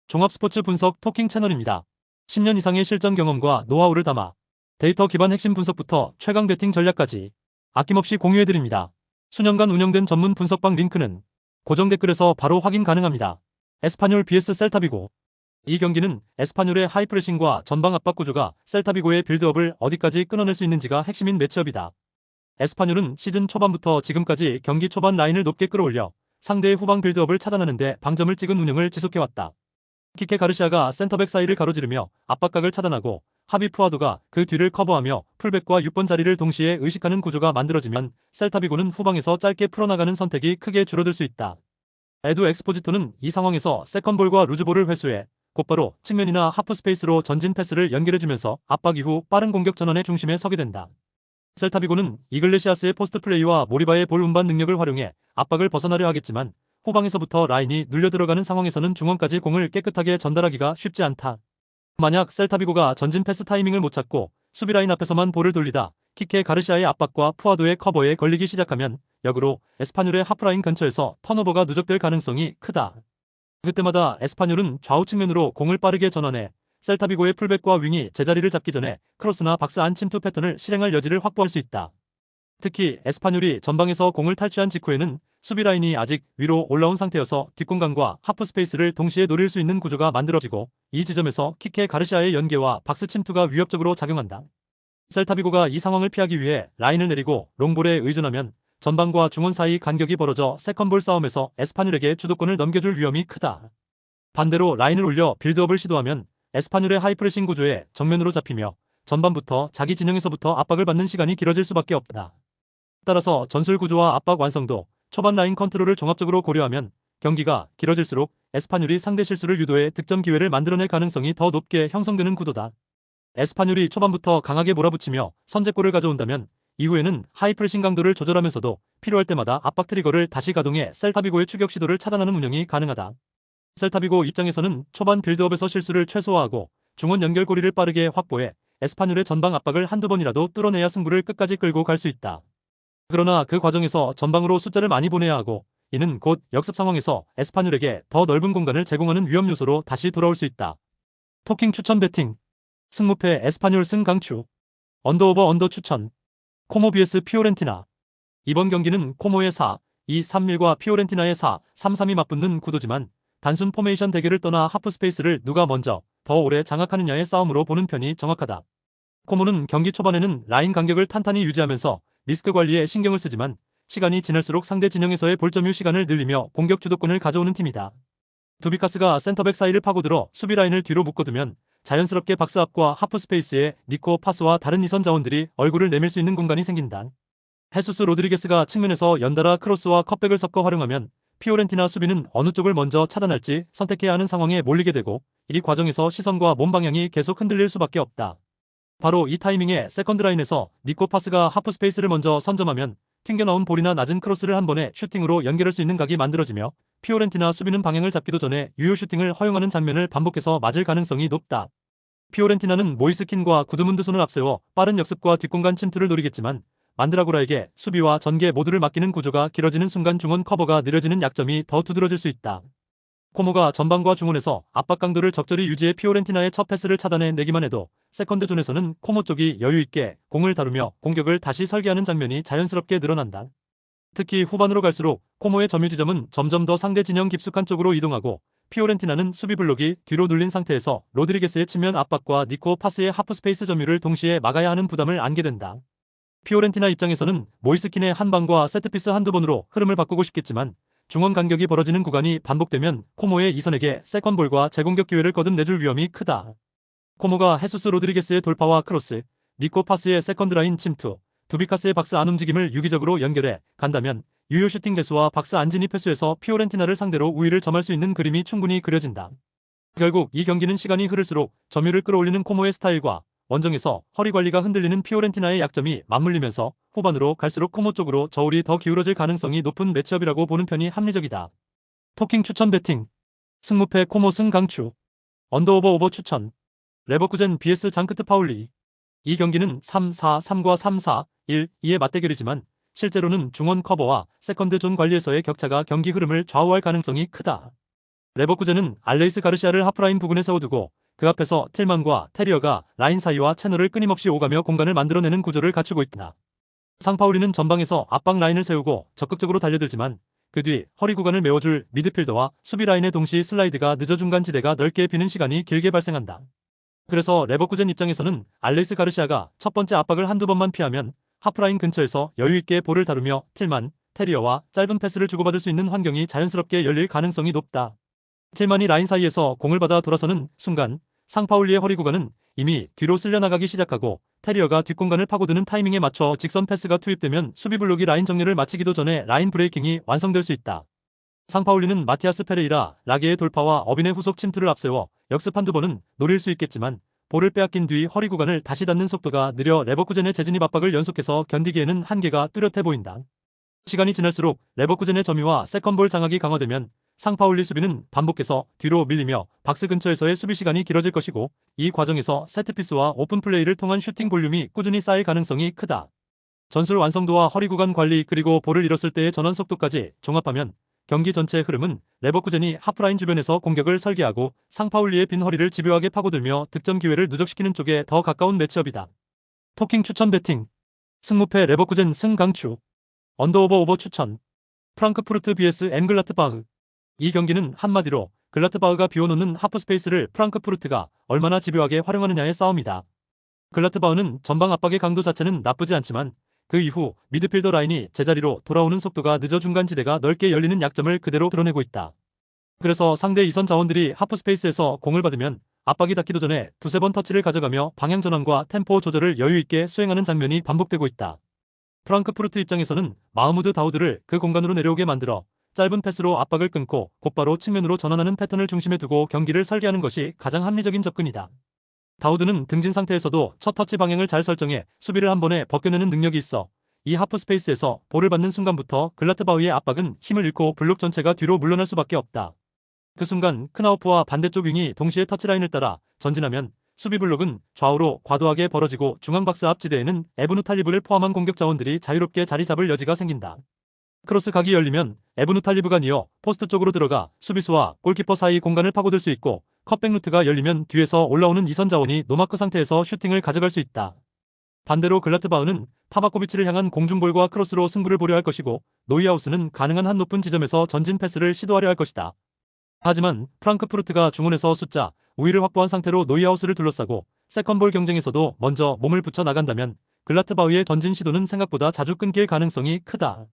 종합 스포츠 분석 토킹 채널입니다. 10년 이상의 실전 경험과 노하우를 담아 데이터 기반 핵심 분석부터 최강 배팅 전략까지 아낌없이 공유해드립니다. 수년간 운영된 전문 분석방 링크는 고정 댓글에서 바로 확인 가능합니다. 에스파뇰 vs 셀타비고. 이 경기는 에스파뇰의 하이프레싱과 전방 압박 구조가 셀타비고의 빌드업을 어디까지 끊어낼 수 있는지가 핵심인 매치업이다. 에스파뇰은 시즌 초반부터 지금까지 경기 초반 라인을 높게 끌어올려 상대의 후방 빌드업을 차단하는 데 방점을 찍은 운영을 지속해왔다. 키케 가르시아가 센터백 사이를 가로지르며 압박각을 차단하고 하비 푸아도가 그 뒤를 커버하며 풀백과 6번 자리를 동시에 의식하는 구조가 만들어지면 셀타비고는 후방에서 짧게 풀어나가는 선택이 크게 줄어들 수 있다. 에두 엑스포지토는 이 상황에서 세컨볼과 루즈볼을 회수해 곧바로 측면이나 하프스페이스로 전진 패스를 연결해주면서 압박 이후 빠른 공격 전환의 중심에 서게 된다. 셀타비고는 이글레시아스의 포스트 플레이와 모리바의 볼 운반 능력을 활용해 압박을 벗어나려 하겠지만 후방에서부터 라인이 눌려 들어가는 상황에서는 중원까지 공을 깨끗하게 전달하기가 쉽지 않다. 만약 셀타비고가 전진 패스 타이밍을 못 찾고 수비라인 앞에서만 볼을 돌리다 키케 가르시아의 압박과 푸아도의 커버에 걸리기 시작하면 역으로 에스파뇰의 하프라인 근처에서 턴오버가 누적될 가능성이 크다. 그때마다 에스파뇰은 좌우 측면으로 공을 빠르게 전환해 셀타비고의 풀백과 윙이 제자리를 잡기 전에 크로스나 박스 안 침투 패턴을 실행할 여지를 확보할 수 있다. 특히 에스파뇰이 전방에서 공을 탈취한 직후에는 수비 라인이 아직 위로 올라온 상태여서 뒷공간과 하프 스페이스를 동시에 노릴 수 있는 구조가 만들어지고 이 지점에서 키케 가르시아의 연계와 박스 침투가 위협적으로 작용한다. 셀타비고가 이 상황을 피하기 위해 라인을 내리고 롱볼에 의존하면 전방과 중원 사이 간격이 벌어져 세컨볼 싸움에서 에스파뇰에게 주도권을 넘겨줄 위험이 크다. 반대로 라인을 올려 빌드업을 시도하면 에스파뇰의 하이프레싱 구조에 정면으로 잡히며 전반부터 자기 진영에서부터 압박을 받는 시간이 길어질 수밖에 없다. 따라서 전술 구조와 압박 완성도, 초반 라인 컨트롤을 종합적으로 고려하면 경기가 길어질수록 에스파뇰이 상대 실수를 유도해 득점 기회를 만들어낼 가능성이 더 높게 형성되는 구도다. 에스파뇰이 초반부터 강하게 몰아붙이며 선제골을 가져온다면 이후에는 하이프레싱 강도를 조절하면서도 필요할 때마다 압박 트리거를 다시 가동해 셀타비고의 추격 시도를 차단하는 운영이 가능하다. 셀타비고 입장에서는 초반 빌드업에서 실수를 최소화하고 중원 연결고리를 빠르게 확보해 에스파뇰의 전방 압박을 한두 번이라도 뚫어내야 승부를 끝까지 끌고 갈 수 있다. 그러나 그 과정에서 전방으로 숫자를 많이 보내야 하고 이는 곧 역습 상황에서 에스파뇰에게 더 넓은 공간을 제공하는 위험 요소로 다시 돌아올 수 있다. 토킹 추천 배팅. 승무패 에스파뇰 승 강추. 언더오버 언더 추천. 코모 vs 피오렌티나. 이번 경기는 코모의 4-2-3-1과 피오렌티나의 4-3-3이 맞붙는 구도지만 단순 포메이션 대결을 떠나 하프 스페이스를 누가 먼저 더 오래 장악하느냐의 싸움으로 보는 편이 정확하다. 코모는 경기 초반에는 라인 간격을 탄탄히 유지하면서 리스크 관리에 신경을 쓰지만 시간이 지날수록 상대 진영에서의 볼점유 시간을 늘리며 공격 주도권을 가져오는 팀이다. 두비카스가 센터백 사이를 파고들어 수비 라인을 뒤로 묶어두면 자연스럽게 박스 앞과 하프 스페이스에 니코 파스와 다른 이선 자원들이 얼굴을 내밀 수 있는 공간이 생긴다. 헤수스 로드리게스가 측면에서 연달아 크로스와 컷백을 섞어 활용하면 피오렌티나 수비는 어느 쪽을 먼저 차단할지 선택해야 하는 상황에 몰리게 되고 이 과정에서 시선과 몸 방향이 계속 흔들릴 수밖에 없다. 바로 이 타이밍에 세컨드 라인에서 니코 파스가 하프 스페이스를 먼저 선점하면 튕겨나온 볼이나 낮은 크로스를 한 번에 슈팅으로 연결할 수 있는 각이 만들어지며 피오렌티나 수비는 방향을 잡기도 전에 유효 슈팅을 허용하는 장면을 반복해서 맞을 가능성이 높다. 피오렌티나는 모이스킨과 구드문드손을 앞세워 빠른 역습과 뒷공간 침투를 노리겠지만 만드라고라에게 수비와 전개 모두를 맡기는 구조가 길어지는 순간 중원 커버가 느려지는 약점이 더 두드러질 수 있다. 코모가 전방과 중원에서 압박 강도를 적절히 유지해 피오렌티나의 첫 패스를 차단해 내기만 해도 세컨드 존에서는 코모 쪽이 여유있게 공을 다루며 공격을 다시 설계하는 장면이 자연스럽게 늘어난다. 특히 후반으로 갈수록 코모의 점유 지점은 점점 더 상대 진영 깊숙한 쪽으로 이동하고 피오렌티나는 수비 블록이 뒤로 눌린 상태에서 로드리게스의 측면 압박과 니코 파스의 하프 스페이스 점유를 동시에 막아야 하는 부담을 안게 된다. 피오렌티나 입장에서는 모이스킨의 한 방과 세트피스 한두 번으로 흐름을 바꾸고 싶겠지만 중원 간격이 벌어지는 구간이 반복되면 코모의 이선에게 세컨볼과 재공격 기회를 거듭내줄 위험이 크다. 코모가 헤수스 로드리게스의 돌파와 크로스, 니코 파스의 세컨드 라인 침투, 두비카스의 박스 안 움직임을 유기적으로 연결해 간다면 유효 슈팅 개수와 박스 안 진입 횟수에서 피오렌티나를 상대로 우위를 점할 수 있는 그림이 충분히 그려진다. 결국 이 경기는 시간이 흐를수록 점유를 끌어올리는 코모의 스타일과 원정에서 허리 관리가 흔들리는 피오렌티나의 약점이 맞물리면서 후반으로 갈수록 코모 쪽으로 저울이 더 기울어질 가능성이 높은 매치업이라고 보는 편이 합리적이다. 토킹 추천 배팅. 승무패 코모 승 강추. 언더오버 오버 추천. 레버쿠젠 vs 장크트 파울리. 이 경기는 3-4-3과 3-4-1-2의 맞대결이지만 실제로는 중원 커버와 세컨드 존 관리에서의 격차가 경기 흐름을 좌우할 가능성이 크다. 레버쿠젠은 알레이스 가르시아를 하프라인 부근에 세워두고 그 앞에서 틸만과 테리어가 라인 사이와 채널을 끊임없이 오가며 공간을 만들어내는 구조를 갖추고 있다. 상파울리는 전방에서 압박 라인을 세우고 적극적으로 달려들지만 그 뒤 허리 구간을 메워줄 미드필더와 수비 라인의 동시 슬라이드가 늦어 중간 지대가 넓게 비는 시간이 길게 발생한다. 그래서 레버쿠젠 입장에서는 알레이스 가르시아가 첫 번째 압박을 한두 번만 피하면 하프라인 근처에서 여유있게 볼을 다루며 틸만, 테리어와 짧은 패스를 주고받을 수 있는 환경이 자연스럽게 열릴 가능성이 높다. 틸만이 라인 사이에서 공을 받아 돌아서는 순간 상파울리의 허리 구간은 이미 뒤로 쓸려나가기 시작하고 테리어가 뒷공간을 파고드는 타이밍에 맞춰 직선 패스가 투입되면 수비 블록이 라인 정리를 마치기도 전에 라인 브레이킹이 완성될 수 있다. 상파울리는 마티아스 페레이라, 라게의 돌파와 어빈의 후속 침투를 앞세워 역습 한두 번은 노릴 수 있겠지만 볼을 빼앗긴 뒤 허리 구간을 다시 닿는 속도가 느려 레버쿠젠의 재진입 압박을 연속해서 견디기에는 한계가 뚜렷해 보인다. 시간이 지날수록 레버쿠젠의 점유와 세컨볼 장악이 강화되면 상파울리 수비는 반복해서 뒤로 밀리며 박스 근처에서의 수비 시간이 길어질 것이고 이 과정에서 세트피스와 오픈 플레이를 통한 슈팅 볼륨이 꾸준히 쌓일 가능성이 크다. 전술 완성도와 허리 구간 관리 그리고 볼을 잃었을 때의 전환 속도까지 종합하면 경기 전체의 흐름은 레버쿠젠이 하프라인 주변에서 공격을 설계하고 상파울리의 빈 허리를 집요하게 파고들며 득점 기회를 누적시키는 쪽에 더 가까운 매치업이다. 토킹 추천 배팅 승무패 레버쿠젠 승 강추 언더오버 추천 프랑크푸르트 vs 엠글라트바흐 이 경기는 한마디로 글라트바흐가 비워놓는 하프스페이스를 프랑크푸르트가 얼마나 집요하게 활용하느냐의 싸움이다. 글라트바흐는 전방 압박의 강도 자체는 나쁘지 않지만 그 이후 미드필더 라인이 제자리로 돌아오는 속도가 늦어 중간 지대가 넓게 열리는 약점을 그대로 드러내고 있다. 그래서 상대 이선 자원들이 하프스페이스에서 공을 받으면 압박이 닿기도 전에 두세 번 터치를 가져가며 방향 전환과 템포 조절을 여유있게 수행하는 장면이 반복되고 있다. 프랑크푸르트 입장에서는 마흐무드 다우드를 그 공간으로 내려오게 만들어 짧은 패스로 압박을 끊고 곧바로 측면으로 전환하는 패턴을 중심에 두고 경기를 설계하는 것이 가장 합리적인 접근이다. 다우드는 등진 상태에서도 첫 터치 방향을 잘 설정해 수비를 한 번에 벗겨내는 능력이 있어 이 하프 스페이스에서 볼을 받는 순간부터 글라트바흐의 압박은 힘을 잃고 블록 전체가 뒤로 물러날 수밖에 없다. 그 순간 크나우프와 반대쪽 윙이 동시에 터치라인을 따라 전진하면 수비 블록은 좌우로 과도하게 벌어지고 중앙 박스 앞 지대에는 에브누탈리브를 포함한 공격 자원들이 자유롭게 자리 잡을 여지가 생긴다. 크로스 각이 열리면 에브누탈리브가 니어 포스트 쪽으로 들어가 수비수와 골키퍼 사이 공간을 파고들 수 있고 컷백 루트가 열리면 뒤에서 올라오는 이선 자원이 노마크 상태에서 슈팅을 가져갈 수 있다. 반대로 글라트바흐는 타바코비치를 향한 공중볼과 크로스로 승부를 보려 할 것이고 노이하우스는 가능한 한 높은 지점에서 전진 패스를 시도하려 할 것이다. 하지만 프랑크푸르트가 중원에서 숫자 우위를 확보한 상태로 노이하우스를 둘러싸고 세컨볼 경쟁에서도 먼저 몸을 붙여 나간다면 글라트바흐의 전진 시도는 생각보다 자주 끊길 가능성이 크다.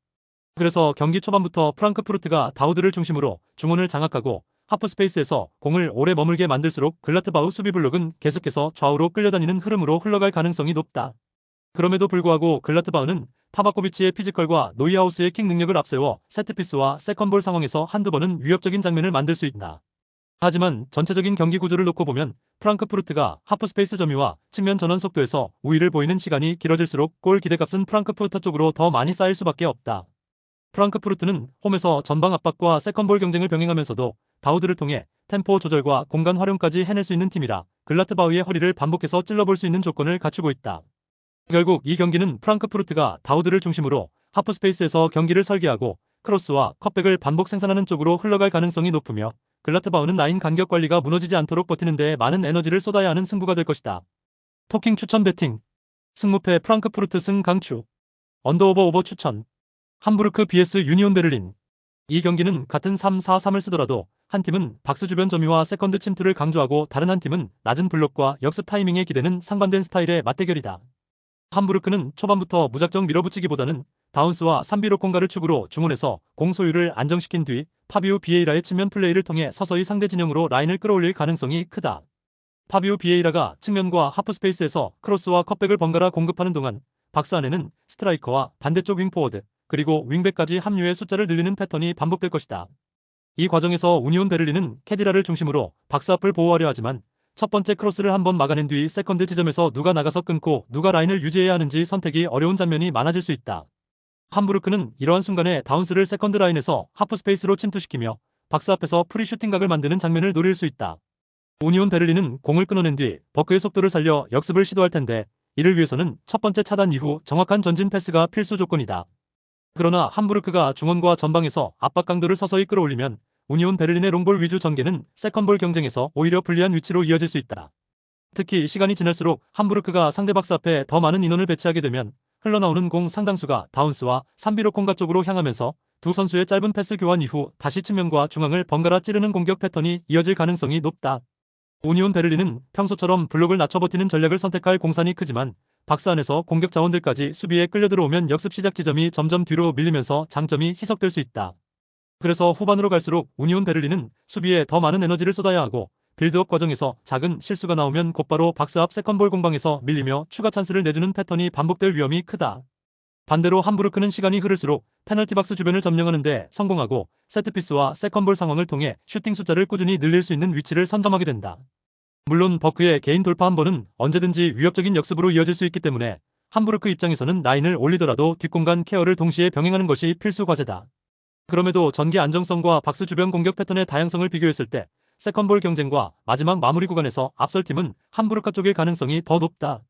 그래서 경기 초반부터 프랑크푸르트가 다우드를 중심으로 중원을 장악하고 하프스페이스에서 공을 오래 머물게 만들수록 글라트바흐 수비 블록은 계속해서 좌우로 끌려다니는 흐름으로 흘러갈 가능성이 높다. 그럼에도 불구하고 글라트바흐는 타바코비치의 피지컬과 노이하우스의 킥 능력을 앞세워 세트피스와 세컨볼 상황에서 한두 번은 위협적인 장면을 만들 수 있다. 하지만 전체적인 경기 구조를 놓고 보면 프랑크푸르트가 하프스페이스 점유와 측면 전환 속도에서 우위를 보이는 시간이 길어질수록 골 기대값은 프랑크푸르트 쪽으로 더 많이 쌓일 수밖에 없다. 프랑크푸르트는 홈에서 전방 압박과 세컨볼 경쟁을 병행하면서도 다우드를 통해 템포 조절과 공간 활용까지 해낼 수 있는 팀이라 글라트바흐의 허리를 반복해서 찔러볼 수 있는 조건을 갖추고 있다. 결국 이 경기는 프랑크푸르트가 다우드를 중심으로 하프스페이스에서 경기를 설계하고 크로스와 컷백을 반복 생산하는 쪽으로 흘러갈 가능성이 높으며 글라트바흐는 라인 간격 관리가 무너지지 않도록 버티는 데 많은 에너지를 쏟아야 하는 승부가 될 것이다. 토킹 추천 배팅 승무패 프랑크푸르트 승 강추 언더오버 추천 함부르크 vs 유니온 베를린 이 경기는 같은 3-4-3을 쓰더라도 한 팀은 박스 주변 점유와 세컨드 침투를 강조하고 다른 한 팀은 낮은 블록과 역습 타이밍에 기대는 상반된 스타일의 맞대결이다. 함부르크는 초반부터 무작정 밀어붙이기보다는 다운스와 산비로콩가를 축으로 중원에서 공 소유를 안정시킨 뒤 파비오 비에이라의 측면 플레이를 통해 서서히 상대 진영으로 라인을 끌어올릴 가능성이 크다. 파비오 비에이라가 측면과 하프스페이스에서 크로스와 컷백을 번갈아 공급하는 동안 박스 안에는 스트라이커와 반대쪽 윙포워드 그리고 윙백까지 합류해 숫자를 늘리는 패턴이 반복될 것이다. 이 과정에서 우니온 베를린은 캐디라를 중심으로 박스 앞을 보호하려 하지만 첫 번째 크로스를 한번 막아낸 뒤 세컨드 지점에서 누가 나가서 끊고 누가 라인을 유지해야 하는지 선택이 어려운 장면이 많아질 수 있다. 함부르크는 이러한 순간에 다운스를 세컨드 라인에서 하프스페이스로 침투시키며 박스 앞에서 프리 슈팅각을 만드는 장면을 노릴 수 있다. 우니온 베를린은 공을 끊어낸 뒤 버크의 속도를 살려 역습을 시도할 텐데 이를 위해서는 첫 번째 차단 이후 정확한 전진 패스가 필수 조건이다. 그러나 함부르크가 중원과 전방에서 압박 강도를 서서히 끌어올리면 우니온 베를린의 롱볼 위주 전개는 세컨볼 경쟁에서 오히려 불리한 위치로 이어질 수 있다. 특히 시간이 지날수록 함부르크가 상대 박스 앞에 더 많은 인원을 배치하게 되면 흘러나오는 공 상당수가 다운스와 산비로 콩가 쪽으로 향하면서 두 선수의 짧은 패스 교환 이후 다시 측면과 중앙을 번갈아 찌르는 공격 패턴이 이어질 가능성이 높다. 우니온 베를린은 평소처럼 블록을 낮춰 버티는 전략을 선택할 공산이 크지만 박스 안에서 공격 자원들까지 수비에 끌려 들어오면 역습 시작 지점이 점점 뒤로 밀리면서 장점이 희석될 수 있다. 그래서 후반으로 갈수록 우니온 베를린은 수비에 더 많은 에너지를 쏟아야 하고 빌드업 과정에서 작은 실수가 나오면 곧바로 박스 앞 세컨볼 공방에서 밀리며 추가 찬스를 내주는 패턴이 반복될 위험이 크다. 반대로 함부르크는 시간이 흐를수록 페널티 박스 주변을 점령하는 데 성공하고 세트피스와 세컨볼 상황을 통해 슈팅 숫자를 꾸준히 늘릴 수 있는 위치를 선점하게 된다. 물론 버크의 개인 돌파 한 번은 언제든지 위협적인 역습으로 이어질 수 있기 때문에 함부르크 입장에서는 라인을 올리더라도 뒷공간 케어를 동시에 병행하는 것이 필수 과제다. 그럼에도 전개 안정성과 박스 주변 공격 패턴의 다양성을 비교했을 때 세컨볼 경쟁과 마지막 마무리 구간에서 앞설 팀은 함부르크 쪽일 가능성이 더 높다.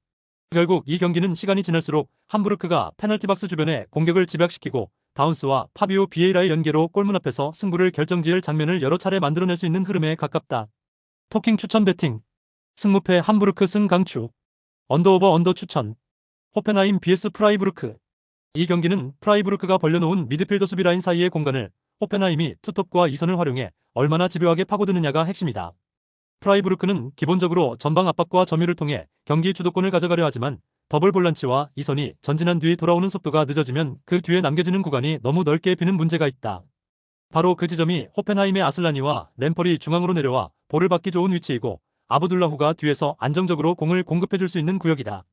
결국 이 경기는 시간이 지날수록 함부르크가 페널티 박스 주변에 공격을 집약시키고 다운스와 파비오 비에이라의 연계로 골문 앞에서 승부를 결정지을 장면을 여러 차례 만들어낼 수 있는 흐름에 가깝다. 토킹 추천 배팅 승무패 함부르크 승 강추 언더오버 언더 추천 호펜하임 vs 프라이부르크 이 경기는 프라이부르크가 벌려놓은 미드필더 수비 라인 사이의 공간을 호펜하임이 투톱과 이선을 활용해 얼마나 집요하게 파고드느냐가 핵심이다. 프라이부르크는 기본적으로 전방 압박과 점유를 통해 경기 주도권을 가져가려 하지만 더블 볼란치와 이선이 전진한 뒤 돌아오는 속도가 늦어지면 그 뒤에 남겨지는 구간이 너무 넓게 비는 문제가 있다. 바로 그 지점이 호펜하임의 아슬라니와 램펄이 중앙으로 내려와 볼을 받기 좋은 위치이고 아브둘라후가 뒤에서 안정적으로 공을 공급해줄 수 있는 구역이다.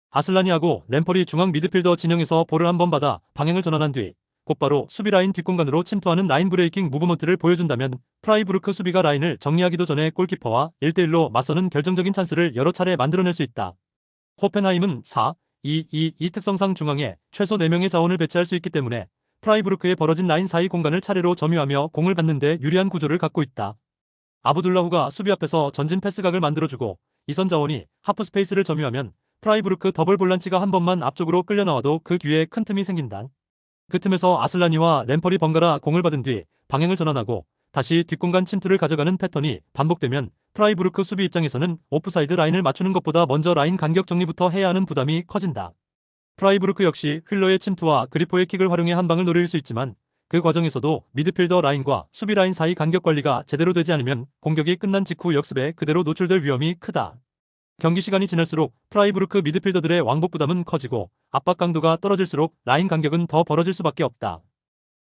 아슬라니하고 램펄이 중앙 미드필더 진영에서 볼을 한번 받아 방향을 전환한 뒤 곧바로 수비 라인 뒷공간으로 침투하는 라인 브레이킹 무브먼트를 보여준다면 프라이부르크 수비가 라인을 정리하기도 전에 골키퍼와 1대1로 맞서는 결정적인 찬스를 여러 차례 만들어낼 수 있다. 호펜하임은 4-2-2-2 특성상 중앙에 최소 4명의 자원을 배치할 수 있기 때문에 프라이부르크의 벌어진 라인 사이 공간을 차례로 점유하며 공을 받는 데 유리한 구조를 갖고 있다. 아브둘라후가 수비 앞에서 전진 패스각을 만들어주고 이선 자원이 하프 스페이스를 점유하면 프라이부르크 더블 볼란치가 한 번만 앞쪽으로 끌려 나와도 그 뒤에 큰 틈이 생긴다. 그 틈에서 아슬라니와 램펄이 번갈아 공을 받은 뒤 방향을 전환하고 다시 뒷공간 침투를 가져가는 패턴이 반복되면 프라이부르크 수비 입장에서는 오프사이드 라인을 맞추는 것보다 먼저 라인 간격 정리부터 해야 하는 부담이 커진다. 프라이부르크 역시 휠러의 침투와 그리포의 킥을 활용해 한 방을 노릴 수 있지만 그 과정에서도 미드필더 라인과 수비 라인 사이 간격 관리가 제대로 되지 않으면 공격이 끝난 직후 역습에 그대로 노출될 위험이 크다. 경기 시간이 지날수록 프라이부르크 미드필더들의 왕복 부담은 커지고 압박 강도가 떨어질수록 라인 간격은 더 벌어질 수밖에 없다.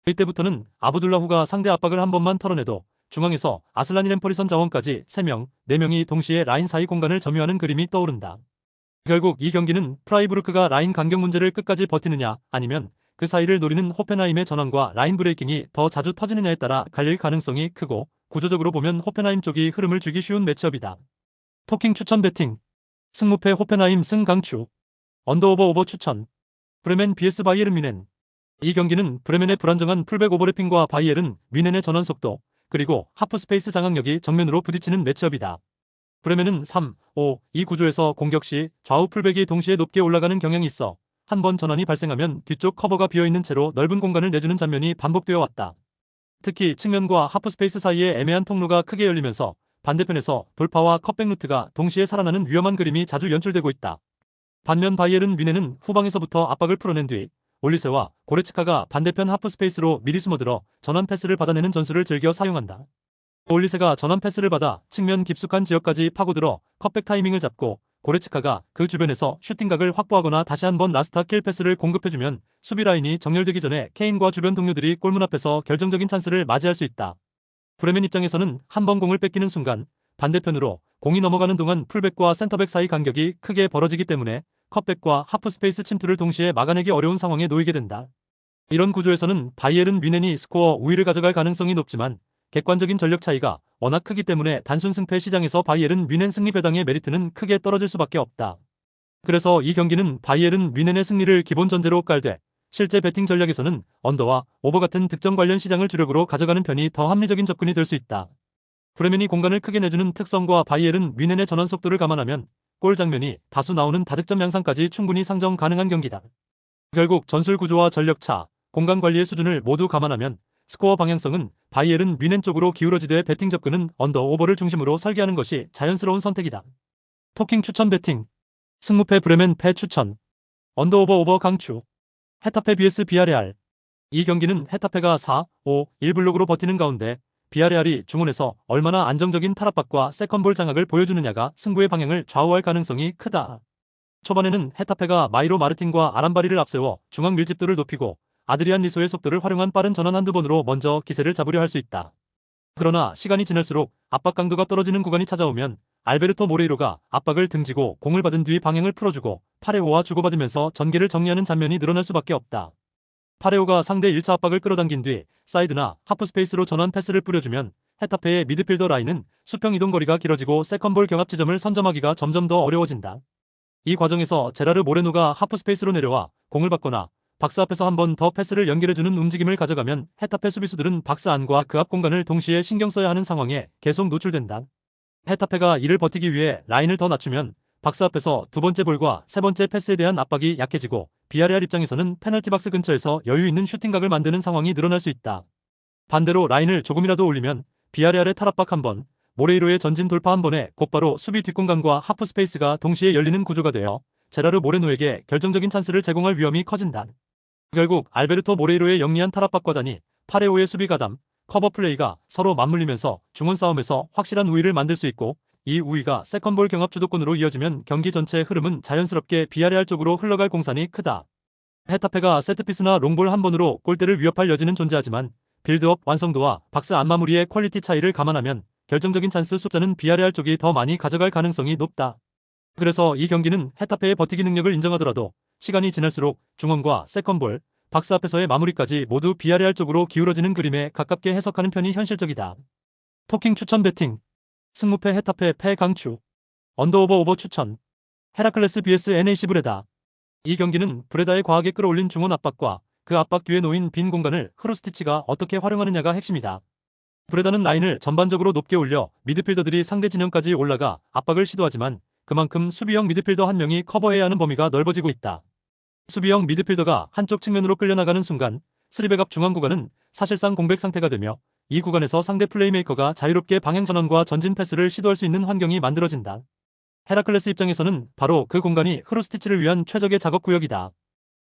이때부터는 아브둘라후가 상대 압박을 한 번만 털어내도 중앙에서 아슬라니 램퍼리선 자원까지 3명, 4명이 동시에 라인 사이 공간을 점유하는 그림이 떠오른다. 결국 이 경기는 프라이부르크가 라인 간격 문제를 끝까지 버티느냐 아니면 그 사이를 노리는 호펜하임의 전환과 라인 브레이킹이 더 자주 터지느냐에 따라 갈릴 가능성이 크고 구조적으로 보면 호펜하임 쪽이 흐름을 쥐기 쉬운 매치업이다. 토킹 추천 배팅 승무패 호펜하임 승 강추 언더오버 오버 추천 브레멘 vs 바이에른 뮌헨 이 경기는 브레멘의 불안정한 풀백 오버래핑과 바이에른 뮌헨의 전환 속도 그리고 하프 스페이스 장악력이 정면으로 부딪히는 매치업이다. 브레멘은 3-5-2 구조에서 공격 시 좌우 풀백이 동시에 높게 올라가는 경향이 있어 한 번 전환이 발생하면 뒤쪽 커버가 비어있는 채로 넓은 공간을 내주는 장면이 반복되어 왔다. 특히 측면과 하프 스페이스 사이에 애매한 통로가 크게 열리면서 반대편에서 돌파와 컷백 루트가 동시에 살아나는 위험한 그림이 자주 연출되고 있다. 반면 바이에른 뮌헨은 후방에서부터 압박을 풀어낸 뒤 올리세와 고레츠카가 반대편 하프 스페이스로 미리 숨어들어 전환 패스를 받아내는 전술을 즐겨 사용한다. 올리세가 전환 패스를 받아 측면 깊숙한 지역까지 파고들어 컷백 타이밍을 잡고 고레츠카가 그 주변에서 슈팅각을 확보하거나 다시 한번 라스트 킬 패스를 공급해주면 수비 라인이 정렬되기 전에 케인과 주변 동료들이 골문 앞에서 결정적인 찬스를 맞이할 수 있다. 브레멘 입장에서는 한 번 공을 뺏기는 순간 반대편으로 공이 넘어가는 동안 풀백과 센터백 사이 간격이 크게 벌어지기 때문에 컷백과 하프 스페이스 침투를 동시에 막아내기 어려운 상황에 놓이게 된다. 이런 구조에서는 바이에른 뮌헨이 스코어 우위를 가져갈 가능성이 높지만 객관적인 전력 차이가 워낙 크기 때문에 단순 승패 시장에서 바이에른 뮌헨 승리 배당의 메리트는 크게 떨어질 수밖에 없다. 그래서 이 경기는 바이에른 뮌헨의 승리를 기본 전제로 깔되 실제 배팅 전략에서는 언더와 오버 같은 득점 관련 시장을 주력으로 가져가는 편이 더 합리적인 접근이 될 수 있다. 브레멘이 공간을 크게 내주는 특성과 바이에른 뮌헨의 전환 속도를 감안하면 골 장면이 다수 나오는 다득점 양상까지 충분히 상정 가능한 경기다. 결국 전술 구조와 전력차, 공간 관리의 수준을 모두 감안하면 스코어 방향성은 바이엘은 뮌헨 쪽으로 기울어지되 배팅 접근은 언더 오버를 중심으로 설계하는 것이 자연스러운 선택이다. 토킹 추천 배팅. 승무패 브레멘 패 추천. 언더 오버 강추. 헤타페 vs 비아레알. 이 경기는 헤타페가 4-5-1 블록으로 버티는 가운데 비아레알이 중원에서 얼마나 안정적인 탈압박과 세컨볼 장악을 보여주느냐가 승부의 방향을 좌우할 가능성이 크다. 초반에는 헤타페가 마이로 마르틴과 아람바리를 앞세워 중앙 밀집도를 높이고 아드리안 리소의 속도를 활용한 빠른 전환 한두 번으로 먼저 기세를 잡으려 할 수 있다. 그러나 시간이 지날수록 압박 강도가 떨어지는 구간이 찾아오면 알베르토 모레이로가 압박을 등지고 공을 받은 뒤 방향을 풀어주고 파레오와 주고받으면서 전개를 정리하는 장면이 늘어날 수밖에 없다. 파레오가 상대 1차 압박을 끌어당긴 뒤 사이드나 하프 스페이스로 전환 패스를 뿌려주면 헤타페의 미드필더 라인은 수평 이동 거리가 길어지고 세컨볼 경합 지점을 선점하기가 점점 더 어려워진다. 이 과정에서 제라르 모레노가 하프 스페이스로 내려와 공을 받거나 박스 앞에서 한 번 더 패스를 연결해주는 움직임을 가져가면 헤타페 수비수들은 박스 안과 그 앞 공간을 동시에 신경 써야 하는 상황에 계속 노출된다. 헤타페가 이를 버티기 위해 라인을 더 낮추면 박스 앞에서 두 번째 볼과 세 번째 패스에 대한 압박이 약해지고 비아레알 입장에서는 페널티 박스 근처에서 여유 있는 슈팅각을 만드는 상황이 늘어날 수 있다. 반대로 라인을 조금이라도 올리면 비아레알의 탈압박 한 번, 모레이로의 전진 돌파 한 번에 곧바로 수비 뒷공간과 하프 스페이스가 동시에 열리는 구조가 되어 제라르 모레노에게 결정적인 찬스를 제공할 위험이 커진다. 결국 알베르토 모레이로의 영리한 탈압박과 다니 파레오의 수비 가담, 커버 플레이가 서로 맞물리면서 중원 싸움에서 확실한 우위를 만들 수 있고 이 우위가 세컨볼 경합 주도권으로 이어지면 경기 전체의 흐름은 자연스럽게 비아레알 쪽으로 흘러갈 공산이 크다. 헤타페가 세트피스나 롱볼 한 번으로 골대를 위협할 여지는 존재하지만 빌드업 완성도와 박스 안 마무리의 퀄리티 차이를 감안하면 결정적인 찬스 숫자는 비아레알 쪽이 더 많이 가져갈 가능성이 높다. 그래서 이 경기는 헤타페의 버티기 능력을 인정하더라도 시간이 지날수록 중원과 세컨볼, 박스 앞에서의 마무리까지 모두 비아레알 쪽으로 기울어지는 그림에 가깝게 해석하는 편이 현실적이다. 토킹 추천 배팅. 승무패 헤타페 패 강추. 언더오버 오버 추천. 헤라클레스 vs NAC 브레다. 이 경기는 브레다의 과하게 끌어올린 중원 압박과 그 압박 뒤에 놓인 빈 공간을 흐루스티치가 어떻게 활용하느냐가 핵심이다. 브레다는 라인을 전반적으로 높게 올려 미드필더들이 상대 진영까지 올라가 압박을 시도하지만 그만큼 수비형 미드필더 한 명이 커버해야 하는 범위가 넓어지고 있다. 수비형 미드필더가 한쪽 측면으로 끌려나가는 순간 3백 앞 중앙 구간은 사실상 공백 상태가 되며 이 구간에서 상대 플레이메이커가 자유롭게 방향 전환과 전진 패스를 시도할 수 있는 환경이 만들어진다. 헤라클레스 입장에서는 바로 그 공간이 흐루스티치를 위한 최적의 작업 구역이다.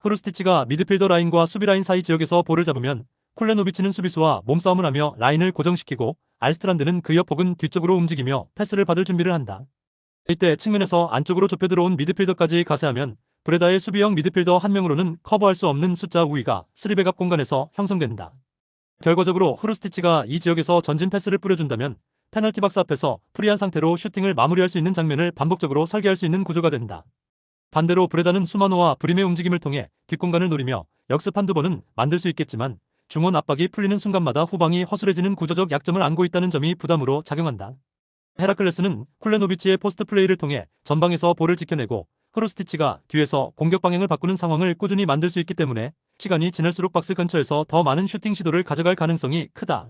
흐루스티치가 미드필더 라인과 수비 라인 사이 지역에서 볼을 잡으면 쿨레노비치는 수비수와 몸싸움을 하며 라인을 고정시키고 알스트란드는 그 옆 혹은 뒤쪽으로 움직이며 패스를 받을 준비를 한다. 이때 측면에서 안쪽으로 좁혀 들어온 미드필더까지 가세하면 브레다의 수비형 미드필더 한 명으로는 커버할 수 없는 숫자 우위가 3백 앞 공간에서 형성된다. 결과적으로 흐루스티치가 이 지역에서 전진 패스를 뿌려준다면 페널티 박스 앞에서 프리한 상태로 슈팅을 마무리할 수 있는 장면을 반복적으로 설계할 수 있는 구조가 된다. 반대로 브레다는 수마노와 브림의 움직임을 통해 뒷공간을 노리며 역습 한두 번은 만들 수 있겠지만 중원 압박이 풀리는 순간마다 후방이 허술해지는 구조적 약점을 안고 있다는 점이 부담으로 작용한다. 헤라클레스는 쿨레노비치의 포스트 플레이를 통해 전방에서 볼을 지켜내고 흐루스티치가 뒤에서 공격 방향을 바꾸는 상황을 꾸준히 만들 수 있기 때문에 시간이 지날수록 박스 근처에서 더 많은 슈팅 시도를 가져갈 가능성이 크다.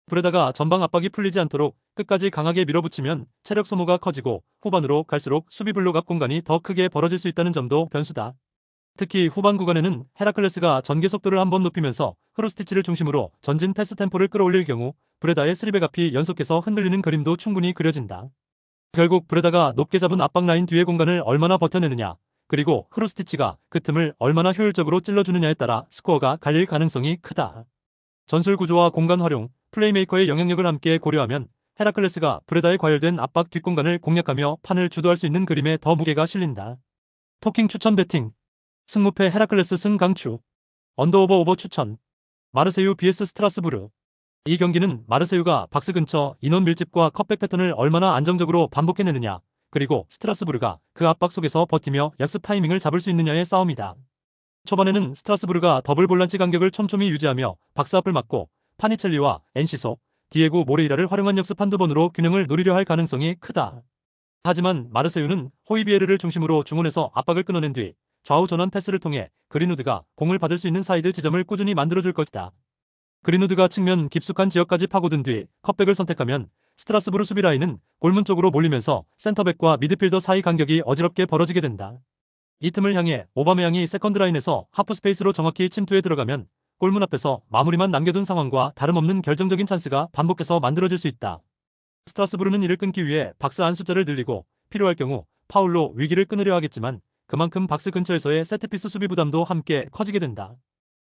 브레다가 전방 압박이 풀리지 않도록 끝까지 강하게 밀어붙이면 체력 소모가 커지고 후반으로 갈수록 수비 블록 앞 공간이 더 크게 벌어질 수 있다는 점도 변수다. 특히 후반 구간에는 헤라클레스가 전개 속도를 한번 높이면서 흐루스티치를 중심으로 전진 패스 템포를 끌어올릴 경우 브레다의 3백 앞이 연속해서 흔들리는 그림도 충분히 그려진다. 결국 브레다가 높게 잡은 압박 라인 뒤의 공간을 얼마나 버텨내느냐, 그리고 흐루스티치가 그 틈을 얼마나 효율적으로 찔러주느냐에 따라 스코어가 갈릴 가능성이 크다. 전술 구조와 공간 활용, 플레이메이커의 영향력을 함께 고려하면 헤라클레스가 브레다의 과열된 압박 뒷공간을 공략하며 판을 주도할 수 있는 그림에 더 무게가 실린다. 토킹 추천 배팅. 승무패 헤라클레스 승 강추. 언더오버 오버 추천. 마르세유 vs 스트라스부르. 이 경기는 마르세유가 박스 근처 인원 밀집과 컷백 패턴을 얼마나 안정적으로 반복해내느냐, 그리고 스트라스부르가 그 압박 속에서 버티며 역습 타이밍을 잡을 수 있느냐의 싸움이다. 초반에는 스트라스부르가 더블 볼란치 간격을 촘촘히 유지하며 박스 앞을 막고 파니첼리와 엔시소, 디에고 모레이라를 활용한 역습 한두 번으로 균형을 노리려 할 가능성이 크다. 하지만 마르세유는 호이비에르를 중심으로 중원에서 압박을 끊어낸 뒤 좌우 전환 패스를 통해 그린우드가 공을 받을 수 있는 사이드 지점을 꾸준히 만들어줄 것이다. 그린우드가 측면 깊숙한 지역까지 파고든 뒤 컷백을 선택하면 스트라스부르 수비 라인은 골문 쪽으로 몰리면서 센터백과 미드필더 사이 간격이 어지럽게 벌어지게 된다. 이 틈을 향해 오바메양이 세컨드 라인에서 하프 스페이스로 정확히 침투해 들어가면 골문 앞에서 마무리만 남겨둔 상황과 다름없는 결정적인 찬스가 반복해서 만들어질 수 있다. 스트라스부르는 이를 끊기 위해 박스 안 숫자를 늘리고 필요할 경우 파울로 위기를 끊으려 하겠지만 그만큼 박스 근처에서의 세트피스 수비 부담도 함께 커지게 된다.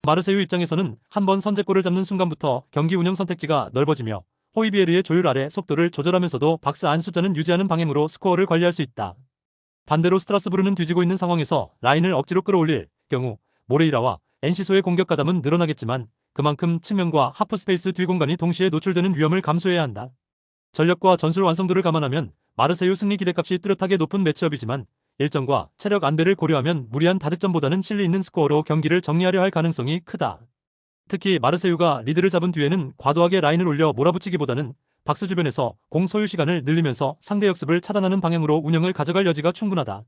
마르세유 입장에서는 한 번 선제골을 잡는 순간부터 경기 운영 선택지가 넓어지며 호이비에르의 조율 아래 속도를 조절하면서도 박스 안 숫자는 유지하는 방향으로 스코어를 관리할 수 있다. 반대로 스트라스부르는 뒤지고 있는 상황에서 라인을 억지로 끌어올릴 경우 모레이라와 엔시소의 공격 가담은 늘어나겠지만 그만큼 측면과 하프 스페이스 뒤 공간이 동시에 노출되는 위험을 감수해야 한다. 전력과 전술 완성도를 감안하면 마르세유 승리 기대값이 뚜렷하게 높은 매치업이지만 일정과 체력 안배를 고려하면 무리한 다득점보다는 실리 있는 스코어로 경기를 정리하려 할 가능성이 크다. 특히 마르세유가 리드를 잡은 뒤에는 과도하게 라인을 올려 몰아붙이기보다는 박스 주변에서 공 소유 시간을 늘리면서 상대 역습을 차단하는 방향으로 운영을 가져갈 여지가 충분하다.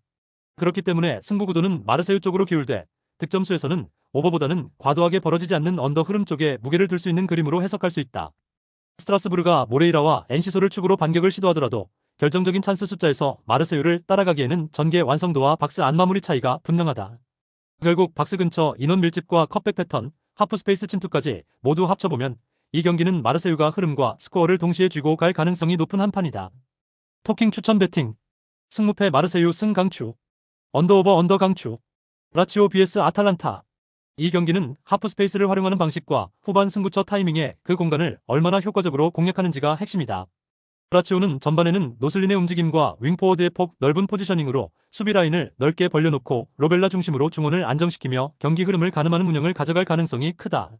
그렇기 때문에 승부 구도는 마르세유 쪽으로 기울되 득점수에서는 오버보다는 과도하게 벌어지지 않는 언더 흐름 쪽에 무게를 둘 수 있는 그림으로 해석할 수 있다. 스트라스부르가 모레이라와 엔시소를 축으로 반격을 시도하더라도 결정적인 찬스 숫자에서 마르세유를 따라가기에는 전개 완성도와 박스 안 마무리 차이가 분명하다. 결국 박스 근처 인원 밀집과 컵백 패턴, 하프 스페이스 침투까지 모두 합쳐보면 이 경기는 마르세유가 흐름과 스코어를 동시에 쥐고 갈 가능성이 높은 한판이다. 토킹 추천 배팅 승무패 마르세유 승 강추 언더오버 언더 강추 라치오 vs 아탈란타 이 경기는 하프 스페이스를 활용하는 방식과 후반 승부처 타이밍에 그 공간을 얼마나 효과적으로 공략하는지가 핵심이다. 라치오는 전반에는 노슬린의 움직임과 윙포워드의 폭 넓은 포지셔닝으로 수비 라인을 넓게 벌려놓고 로벨라 중심으로 중원을 안정시키며 경기 흐름을 가늠하는 운영을 가져갈 가능성이 크다.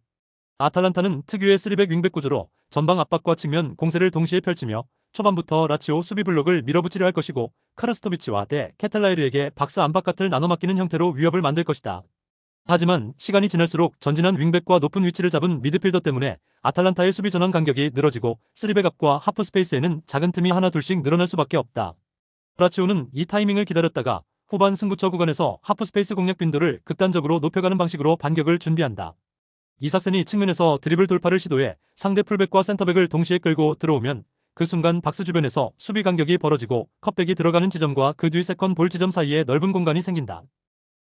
아탈란타는 특유의 3백 윙백 구조로 전방 압박과 측면 공세를 동시에 펼치며 초반부터 라치오 수비 블록을 밀어붙이려 할 것이고 카르스토비치와 대 케텔라이르에게 박스 안팎 나눠 맡기는 형태로 위협을 만들 것이다. 하지만 시간이 지날수록 전진한 윙백과 높은 위치를 잡은 미드필더 때문에 아탈란타의 수비 전환 간격이 늘어지고 3백 앞과 하프 스페이스에는 작은 틈이 하나 둘씩 늘어날 수밖에 없다. 라치오는 이 타이밍을 기다렸다가 후반 승부처 구간에서 하프 스페이스 공략 빈도를 극단적으로 높여가는 방식으로 반격을 준비한다. 이삭센이 측면에서 드리블 돌파를 시도해 상대 풀백과 센터백을 동시에 끌고 들어오면 그 순간 박스 주변에서 수비 간격이 벌어지고 컵백이 들어가는 지점과 그 뒤 세컨 볼 지점 사이에 넓은 공간이 생긴다.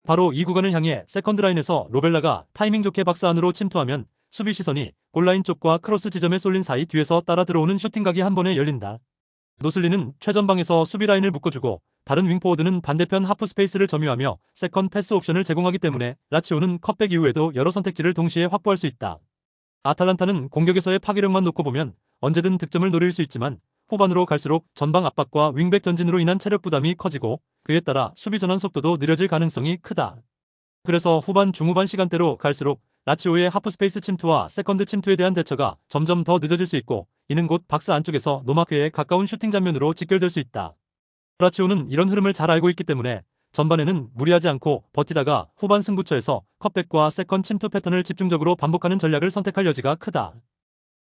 바로 이 구간을 향해 세컨드 라인에서 로벨라가 타이밍 좋게 박스 안으로 침투하면 수비 시선이 골라인 쪽과 크로스 지점에 쏠린 사이 뒤에서 따라 들어오는 슈팅각이 한 번에 열린다. 노슬리는 최전방에서 수비 라인을 묶어주고 다른 윙포워드는 반대편 하프 스페이스를 점유하며 세컨 패스 옵션을 제공하기 때문에 라치오는 컵백 이후에도 여러 선택지를 동시에 확보할 수 있다. 아탈란타는 공격에서의 파괴력만 놓고 보면 언제든 득점을 노릴 수 있지만 후반으로 갈수록 전방 압박과 윙백 전진으로 인한 체력 부담이 커지고 그에 따라 수비 전환 속도도 느려질 가능성이 크다. 그래서 후반 중후반 시간대로 갈수록 라치오의 하프 스페이스 침투와 세컨드 침투에 대한 대처가 점점 더 늦어질 수 있고 이는 곧 박스 안쪽에서 노마크에 가까운 슈팅 장면으로 직결될 수 있다. 라치오는 이런 흐름을 잘 알고 있기 때문에 전반에는 무리하지 않고 버티다가 후반 승부처에서 컵백과 세컨 침투 패턴을 집중적으로 반복하는 전략을 선택할 여지가 크다.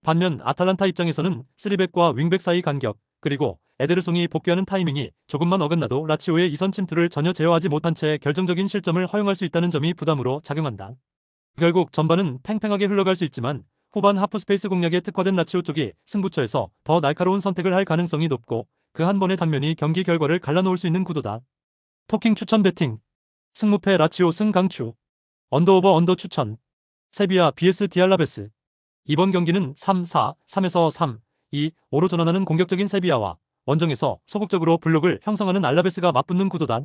반면 아탈란타 입장에서는 3백과 윙백 사이 간격 그리고 에데르송이 복귀하는 타이밍이 조금만 어긋나도 라치오의 이선 침투를 전혀 제어하지 못한 채 결정적인 실점을 허용할 수 있다는 점이 부담으로 작용한다. 결국 전반은 팽팽하게 흘러갈 수 있지만 후반 하프 스페이스 공략에 특화된 라치오 쪽이 승부처에서 더 날카로운 선택을 할 가능성이 높고 그 한 번의 장면이 경기 결과를 갈라놓을 수 있는 구도다. 토킹 추천 배팅 승무패 라치오 승 강추 언더오버 언더 추천 세비야 vs 디알라베스 이번 경기는 3-4-3에서 3-2-5로 전환하는 공격적인 세비야와 원정에서 소극적으로 블록을 형성하는 알라베스가 맞붙는 구도다.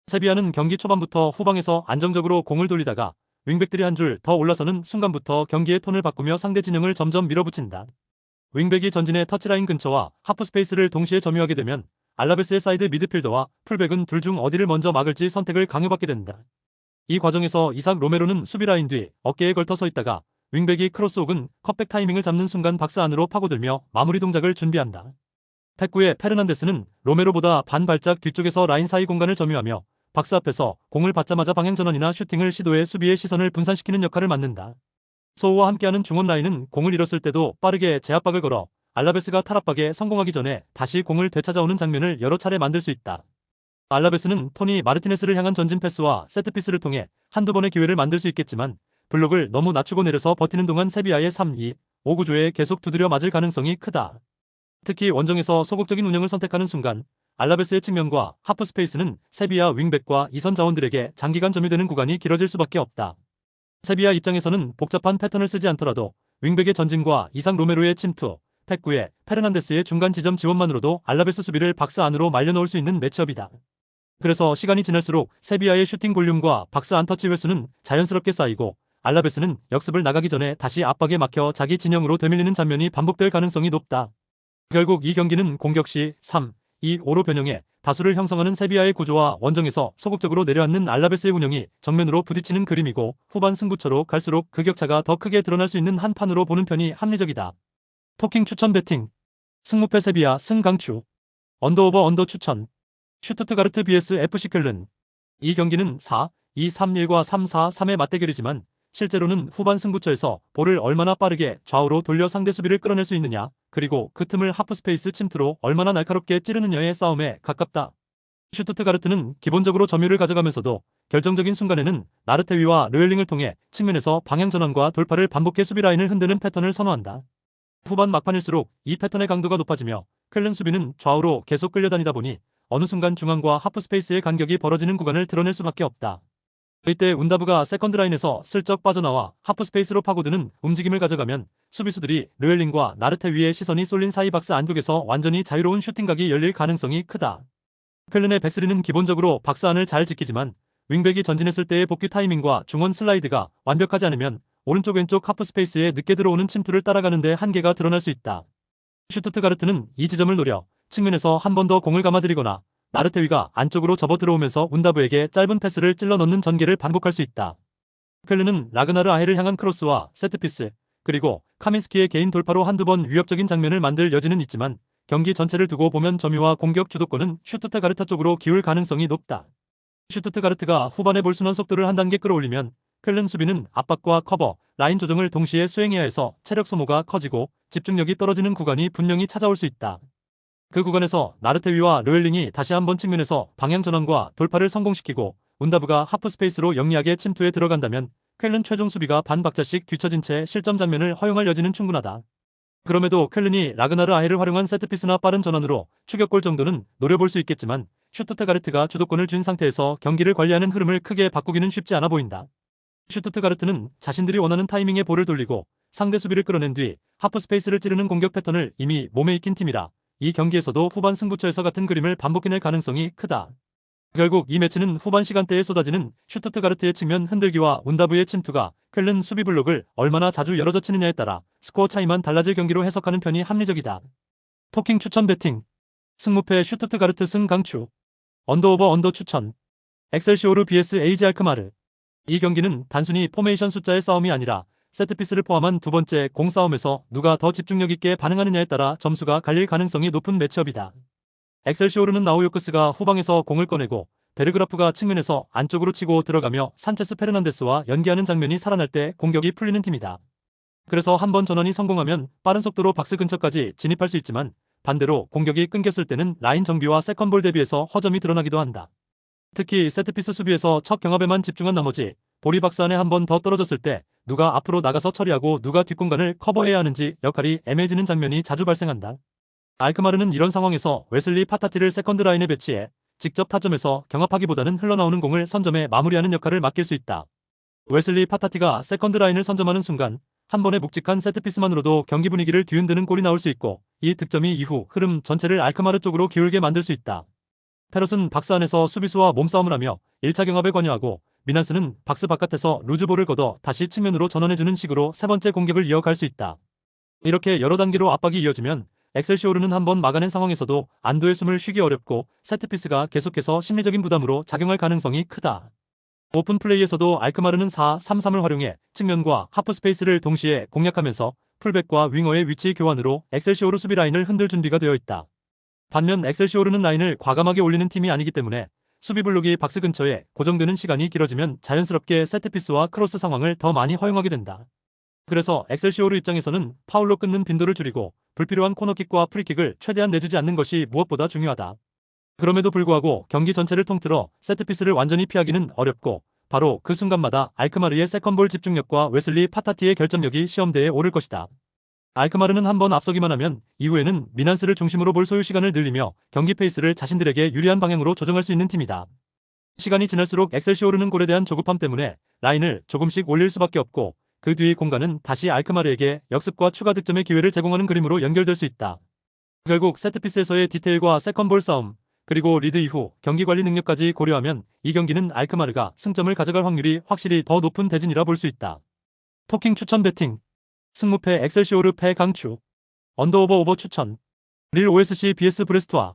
세비야는 경기 초반부터 후방에서 안정적으로 공을 돌리다가 윙백들이 한 줄 더 올라서는 순간부터 경기의 톤을 바꾸며 상대 진영을 점점 밀어붙인다. 윙백이 전진의 터치라인 근처와 하프 스페이스를 동시에 점유하게 되면 알라베스의 사이드 미드필더와 풀백은 둘 중 어디를 먼저 막을지 선택을 강요받게 된다. 이 과정에서 이삭 로메로는 수비 라인 뒤 어깨에 걸터 서 있다가 윙백이 크로스 혹은 컵백 타이밍을 잡는 순간 박스 안으로 파고들며 마무리 동작을 준비한다. 팩구의 페르난데스는 로메로보다 반 발짝 뒤쪽에서 라인 사이 공간을 점유하며 박스 앞에서 공을 받자마자 방향 전환이나 슈팅을 시도해 수비의 시선을 분산시키는 역할을 맡는다. 소우와 함께하는 중원 라인은 공을 잃었을 때도 빠르게 제압박을 걸어 알라베스가 탈압박에 성공하기 전에 다시 공을 되찾아오는 장면을 여러 차례 만들 수 있다. 알라베스는 토니 마르티네스를 향한 전진 패스와 세트피스를 통해 한두 번의 기회를 만들 수 있겠지만 블록을 너무 낮추고 내려서 버티는 동안 세비야의 3-2-5 구조에 계속 두드려 맞을 가능성이 크다. 특히 원정에서 소극적인 운영을 선택하는 순간 알라베스의 측면과 하프 스페이스는 세비야 윙백과 이선 자원들에게 장기간 점유되는 구간이 길어질 수밖에 없다. 세비야 입장에서는 복잡한 패턴을 쓰지 않더라도 윙백의 전진과 이상 로메로의 침투, 팩구의 페르난데스의 중간 지점 지원만으로도 알라베스 수비를 박스 안으로 말려놓을 수 있는 매치업이다. 그래서 시간이 지날수록 세비야의 슈팅 볼륨과 박스 안 터치 횟수는 자연스럽게 쌓이고 알라베스는 역습을 나가기 전에 다시 압박에 막혀 자기 진영으로 되밀리는 장면이 반복될 가능성이 높다. 결국 이 경기는 공격 시 3-2-5로 변형해 다수를 형성하는 세비야의 구조와 원정에서 소극적으로 내려앉는 알라베스의 운영이 정면으로 부딪히는 그림이고 후반 승부처로 갈수록 그 격차가 더 크게 드러날 수 있는 한 판으로 보는 편이 합리적이다. 토킹 추천 배팅 승무패 세비야 승강추 언더오버 언더 추천 슈투트가르트 vs FC 쾰른 이 경기는 4-2-3-1과 3-4-3의 맞대결이지만 실제로는 후반 승부처에서 볼을 얼마나 빠르게 좌우로 돌려 상대 수비를 끌어낼 수 있느냐 그리고 그 틈을 하프스페이스 침투로 얼마나 날카롭게 찌르느냐의 싸움에 가깝다. 슈투트가르트는 기본적으로 점유를 가져가면서도 결정적인 순간에는 나르테위와 르웰링을 통해 측면에서 방향 전환과 돌파를 반복해 수비 라인을 흔드는 패턴을 선호한다. 후반 막판일수록 이 패턴의 강도가 높아지며 쾰른 수비는 좌우로 계속 끌려다니다 보니 어느 순간 중앙과 하프스페이스의 간격이 벌어지는 구간을 드러낼 수밖에 없다. 이때 운다브가 세컨드 라인에서 슬쩍 빠져나와 하프스페이스로 파고드는 움직임을 가져가면 수비수들이 르웰링과 나르테 위에 시선이 쏠린 사이 박스 안쪽에서 완전히 자유로운 슈팅각이 열릴 가능성이 크다. 쾰른의 백스리는 기본적으로 박스 안을 잘 지키지만 윙백이 전진했을 때의 복귀 타이밍과 중원 슬라이드가 완벽하지 않으면 오른쪽 왼쪽 하프스페이스에 늦게 들어오는 침투를 따라가는데 한계가 드러날 수 있다. 슈투트가르트는 이 지점을 노려 측면에서 한 번 더 공을 감아들이거나 나르테위가 안쪽으로 접어 들어오면서 운다브에게 짧은 패스를 찔러 넣는 전개를 반복할 수 있다. 쾰른은 라그나르 아헤를 향한 크로스와 세트피스, 그리고 카민스키의 개인 돌파로 한두 번 위협적인 장면을 만들 여지는 있지만 경기 전체를 두고 보면 점유와 공격 주도권은 슈투트가르트 쪽으로 기울 가능성이 높다. 슈투트가르트가 후반에 볼 순환 속도를 한 단계 끌어올리면 쾰른 수비는 압박과 커버, 라인 조정을 동시에 수행해야 해서 체력 소모가 커지고 집중력이 떨어지는 구간이 분명히 찾아올 수 있다. 그 구간에서 나르테위와 르웰링이 다시 한번 측면에서 방향 전환과 돌파를 성공시키고 운다브가 하프스페이스로 영리하게 침투에 들어간다면 쾰른 최종 수비가 반박자씩 뒤처진 채 실점 장면을 허용할 여지는 충분하다. 그럼에도 쾰른이 라그나르 아헤를 활용한 세트피스나 빠른 전환으로 추격골 정도는 노려볼 수 있겠지만 슈투트가르트가 주도권을 쥔 상태에서 경기를 관리하는 흐름을 크게 바꾸기는 쉽지 않아 보인다. 슈투트가르트는 자신들이 원하는 타이밍에 볼을 돌리고 상대 수비를 끌어낸 뒤 하프스페이스를 찌르는 공격 패턴을 이미 몸에 익힌 팀이라 이 경기에서도 후반 승부처에서 같은 그림을 반복해낼 가능성이 크다. 결국 이 매치는 후반 시간대에 쏟아지는 슈투트가르트의 측면 흔들기와 운다브의 침투가 쾰른 수비 블록을 얼마나 자주 열어젖히느냐에 따라 스코어 차이만 달라질 경기로 해석하는 편이 합리적이다. 토킹 추천 배팅 승무패 슈투트가르트 승강추 언더오버 언더 추천 엑셀시오르 vs 에이지 알크마르 이 경기는 단순히 포메이션 숫자의 싸움이 아니라 세트피스를 포함한 두 번째 공싸움에서 누가 더 집중력 있게 반응하느냐에 따라 점수가 갈릴 가능성이 높은 매치업이다. 엑셀시오르는 나우요크스가 후방에서 공을 꺼내고 베르그라프가 측면에서 안쪽으로 치고 들어가며 산체스 페르난데스와 연기하는 장면이 살아날 때 공격이 풀리는 팀이다. 그래서 한번 전환이 성공하면 빠른 속도로 박스 근처까지 진입할 수 있지만 반대로 공격이 끊겼을 때는 라인 정비와 세컨볼 대비해서 허점이 드러나기도 한다. 특히 세트피스 수비에서 첫 경합에만 집중한 나머지 볼이 박스 안에 한 번 더 떨어졌을 때 누가 앞으로 나가서 처리하고 누가 뒷공간을 커버해야 하는지 역할이 애매해지는 장면이 자주 발생한다. 알크마르는 이런 상황에서 웨슬리 파타티를 세컨드 라인에 배치해 직접 타점에서 경합하기보다는 흘러나오는 공을 선점해 마무리하는 역할을 맡길 수 있다. 웨슬리 파타티가 세컨드 라인을 선점하는 순간 한 번의 묵직한 세트피스만으로도 경기 분위기를 뒤흔드는 골이 나올 수 있고 이 득점이 이후 흐름 전체를 알크마르 쪽으로 기울게 만들 수 있다. 페럿은 박스 안에서 수비수와 몸싸움을 하며 1차 경합에 관여하고 미난스는 박스 바깥에서 루즈볼을 걷어 다시 측면으로 전환해주는 식으로 세 번째 공격을 이어갈 수 있다. 이렇게 여러 단계로 압박이 이어지면 엑셀시오르는 한번 막아낸 상황에서도 안도의 숨을 쉬기 어렵고 세트피스가 계속해서 심리적인 부담으로 작용할 가능성이 크다. 오픈 플레이에서도 알크마르는 4-3-3을 활용해 측면과 하프스페이스를 동시에 공략하면서 풀백과 윙어의 위치 교환으로 엑셀시오르 수비 라인을 흔들 준비가 되어 있다. 반면 엑셀시오르는 라인을 과감하게 올리는 팀이 아니기 때문에 수비 블록이 박스 근처에 고정되는 시간이 길어지면 자연스럽게 세트피스와 크로스 상황을 더 많이 허용하게 된다. 그래서 엑셀시오르 입장에서는 파울로 끊는 빈도를 줄이고 불필요한 코너킥과 프리킥을 최대한 내주지 않는 것이 무엇보다 중요하다. 그럼에도 불구하고 경기 전체를 통틀어 세트피스를 완전히 피하기는 어렵고 바로 그 순간마다 알크마르의 세컨볼 집중력과 웨슬리 파타티의 결정력이 시험대에 오를 것이다. 알크마르는 한번 앞서기만 하면 이후에는 미난스를 중심으로 볼 소요 시간을 늘리며 경기 페이스를 자신들에게 유리한 방향으로 조정할 수 있는 팀이다. 시간이 지날수록 엑셀시오르는 골에 대한 조급함 때문에 라인을 조금씩 올릴 수밖에 없고 그 뒤의 공간은 다시 알크마르에게 역습과 추가 득점의 기회를 제공하는 그림으로 연결될 수 있다. 결국 세트피스에서의 디테일과 세컨볼 싸움, 그리고 리드 이후 경기 관리 능력까지 고려하면 이 경기는 알크마르가 승점을 가져갈 확률이 확실히 더 높은 대진이라 볼 수 있다. 토킹 추천 배팅. 승무패 엑셀시오르 패 강추. 언더오버 오버 추천. 릴 OSC vs 브레스트와.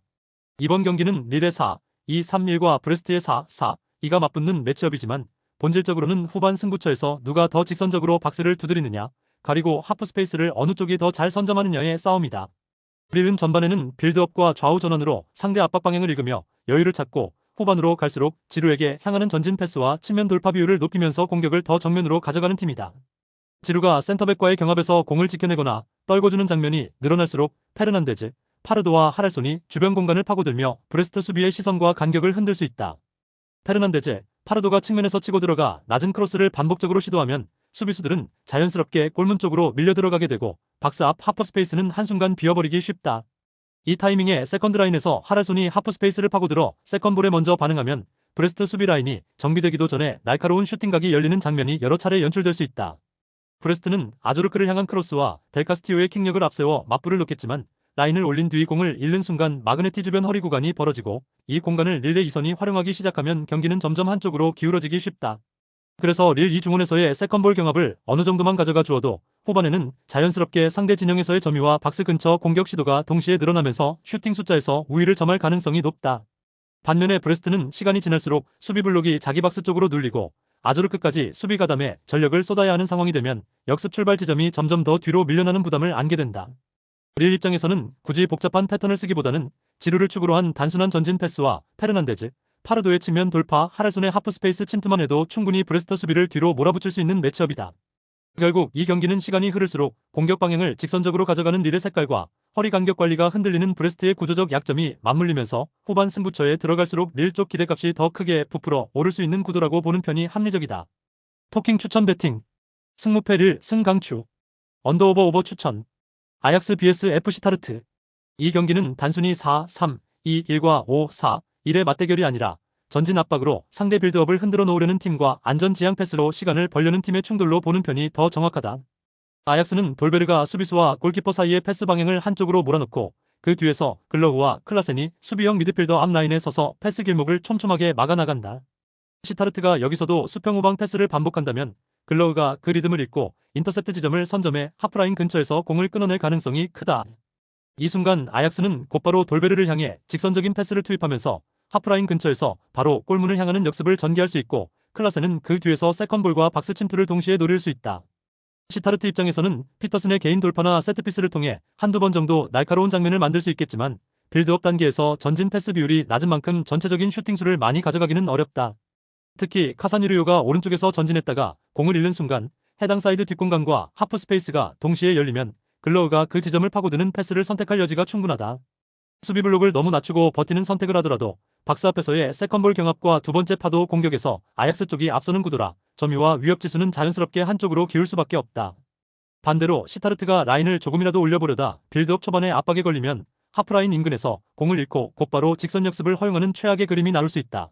이번 경기는 릴의 4-2-3-1과 브레스트의 4-4-2가 맞붙는 매치업이지만 본질적으로는 후반 승부처에서 누가 더 직선적으로 박스를 두드리느냐, 그리고 하프 스페이스를 어느 쪽이 더 잘 선점하느냐의 싸움이다. 릴은 전반에는 빌드업과 좌우 전환으로 상대 압박 방향을 읽으며 여유를 찾고 후반으로 갈수록 지루에게 향하는 전진 패스와 측면 돌파 비율을 높이면서 공격을 더 정면으로 가져가는 팀이다. 지루가 센터백과의 경합에서 공을 지켜내거나 떨궈주는 장면이 늘어날수록 페르난데즈, 파르도와 하랄손이 주변 공간을 파고들며 브레스트 수비의 시선과 간격을 흔들 수 있다. 페르난데즈, 파르도가 측면에서 치고 들어가 낮은 크로스를 반복적으로 시도하면 수비수들은 자연스럽게 골문 쪽으로 밀려 들어가게 되고 박스 앞 하프 스페이스는 한순간 비어버리기 쉽다. 이 타이밍에 세컨드 라인에서 하랄손이 하프 스페이스를 파고들어 세컨볼에 먼저 반응하면 브레스트 수비 라인이 정비되기도 전에 날카로운 슈팅각이 열리는 장면이 여러 차례 연출될 수 있다. 브레스트는 아조르크를 향한 크로스와 델카스티오의 킥력을 앞세워 맞불을 놓겠지만 라인을 올린 뒤 공을 잃는 순간 마그네티 주변 허리 구간이 벌어지고 이 공간을 릴의 이선이 활용하기 시작하면 경기는 점점 한쪽으로 기울어지기 쉽다. 그래서 릴 이중원에서의 세컨볼 경합을 어느 정도만 가져가 주어도 후반에는 자연스럽게 상대 진영에서의 점유와 박스 근처 공격 시도가 동시에 늘어나면서 슈팅 숫자에서 우위를 점할 가능성이 높다. 반면에 브레스트는 시간이 지날수록 수비 블록이 자기 박스 쪽으로 눌리고 아조르크까지 수비 가담에 전력을 쏟아야 하는 상황이 되면 역습 출발 지점이 점점 더 뒤로 밀려나는 부담을 안게 된다. 릴 입장에서는 굳이 복잡한 패턴을 쓰기보다는 지루를 축으로 한 단순한 전진 패스와 페르난데즈, 파르도의 측면 돌파, 하랄손의 하프 스페이스 침투만 해도 충분히 브레스트 수비를 뒤로 몰아붙일 수 있는 매치업이다. 결국 이 경기는 시간이 흐를수록 공격 방향을 직선적으로 가져가는 릴의 색깔과 허리 간격 관리가 흔들리는 브레스트의 구조적 약점이 맞물리면서 후반 승부처에 들어갈수록 릴 쪽 기대값이 더 크게 부풀어 오를 수 있는 구도라고 보는 편이 합리적이다. 토킹 추천 배팅. 승무패 릴 승강추. 언더오버 오버 추천. 아약스 vs FC 타르트. 이 경기는 단순히 4-3-2-1과 5-4-1의 맞대결이 아니라 전진 압박으로 상대 빌드업을 흔들어 놓으려는 팀과 안전 지향 패스로 시간을 벌려는 팀의 충돌로 보는 편이 더 정확하다. 아약스는 돌베르가 수비수와 골키퍼 사이의 패스 방향을 한쪽으로 몰아넣고 그 뒤에서 글러우와 클라센이 수비형 미드필더 앞라인에 서서 패스 길목을 촘촘하게 막아나간다. 시타르트가 여기서도 수평 후방 패스를 반복한다면 글러우가 그 리듬을 읽고 인터셉트 지점을 선점해 하프라인 근처에서 공을 끊어낼 가능성이 크다. 이 순간 아약스는 곧바로 돌베르를 향해 직선적인 패스를 투입하면서 하프라인 근처에서 바로 골문을 향하는 역습을 전개할 수 있고 클라센은 그 뒤에서 세컨볼과 박스 침투를 동시에 노릴 수 있다. 시타르트 입장에서는 피터슨의 개인 돌파나 세트피스를 통해 한두 번 정도 날카로운 장면을 만들 수 있겠지만 빌드업 단계에서 전진 패스 비율이 낮은 만큼 전체적인 슈팅 수를 많이 가져가기는 어렵다. 특히 카사니르요가 오른쪽에서 전진했다가 공을 잃는 순간 해당 사이드 뒷공간과 하프 스페이스가 동시에 열리면 글러우가 그 지점을 파고드는 패스를 선택할 여지가 충분하다. 수비 블록을 너무 낮추고 버티는 선택을 하더라도 박스 앞에서의 세컨볼 경합과 두 번째 파도 공격에서 아약스 쪽이 앞서는 구도라 점유와 위협 지수는 자연스럽게 한쪽으로 기울 수밖에 없다. 반대로 시타르트가 라인을 조금이라도 올려보려다 빌드업 초반에 압박에 걸리면 하프라인 인근에서 공을 잃고 곧바로 직선 역습을 허용하는 최악의 그림이 나올 수 있다.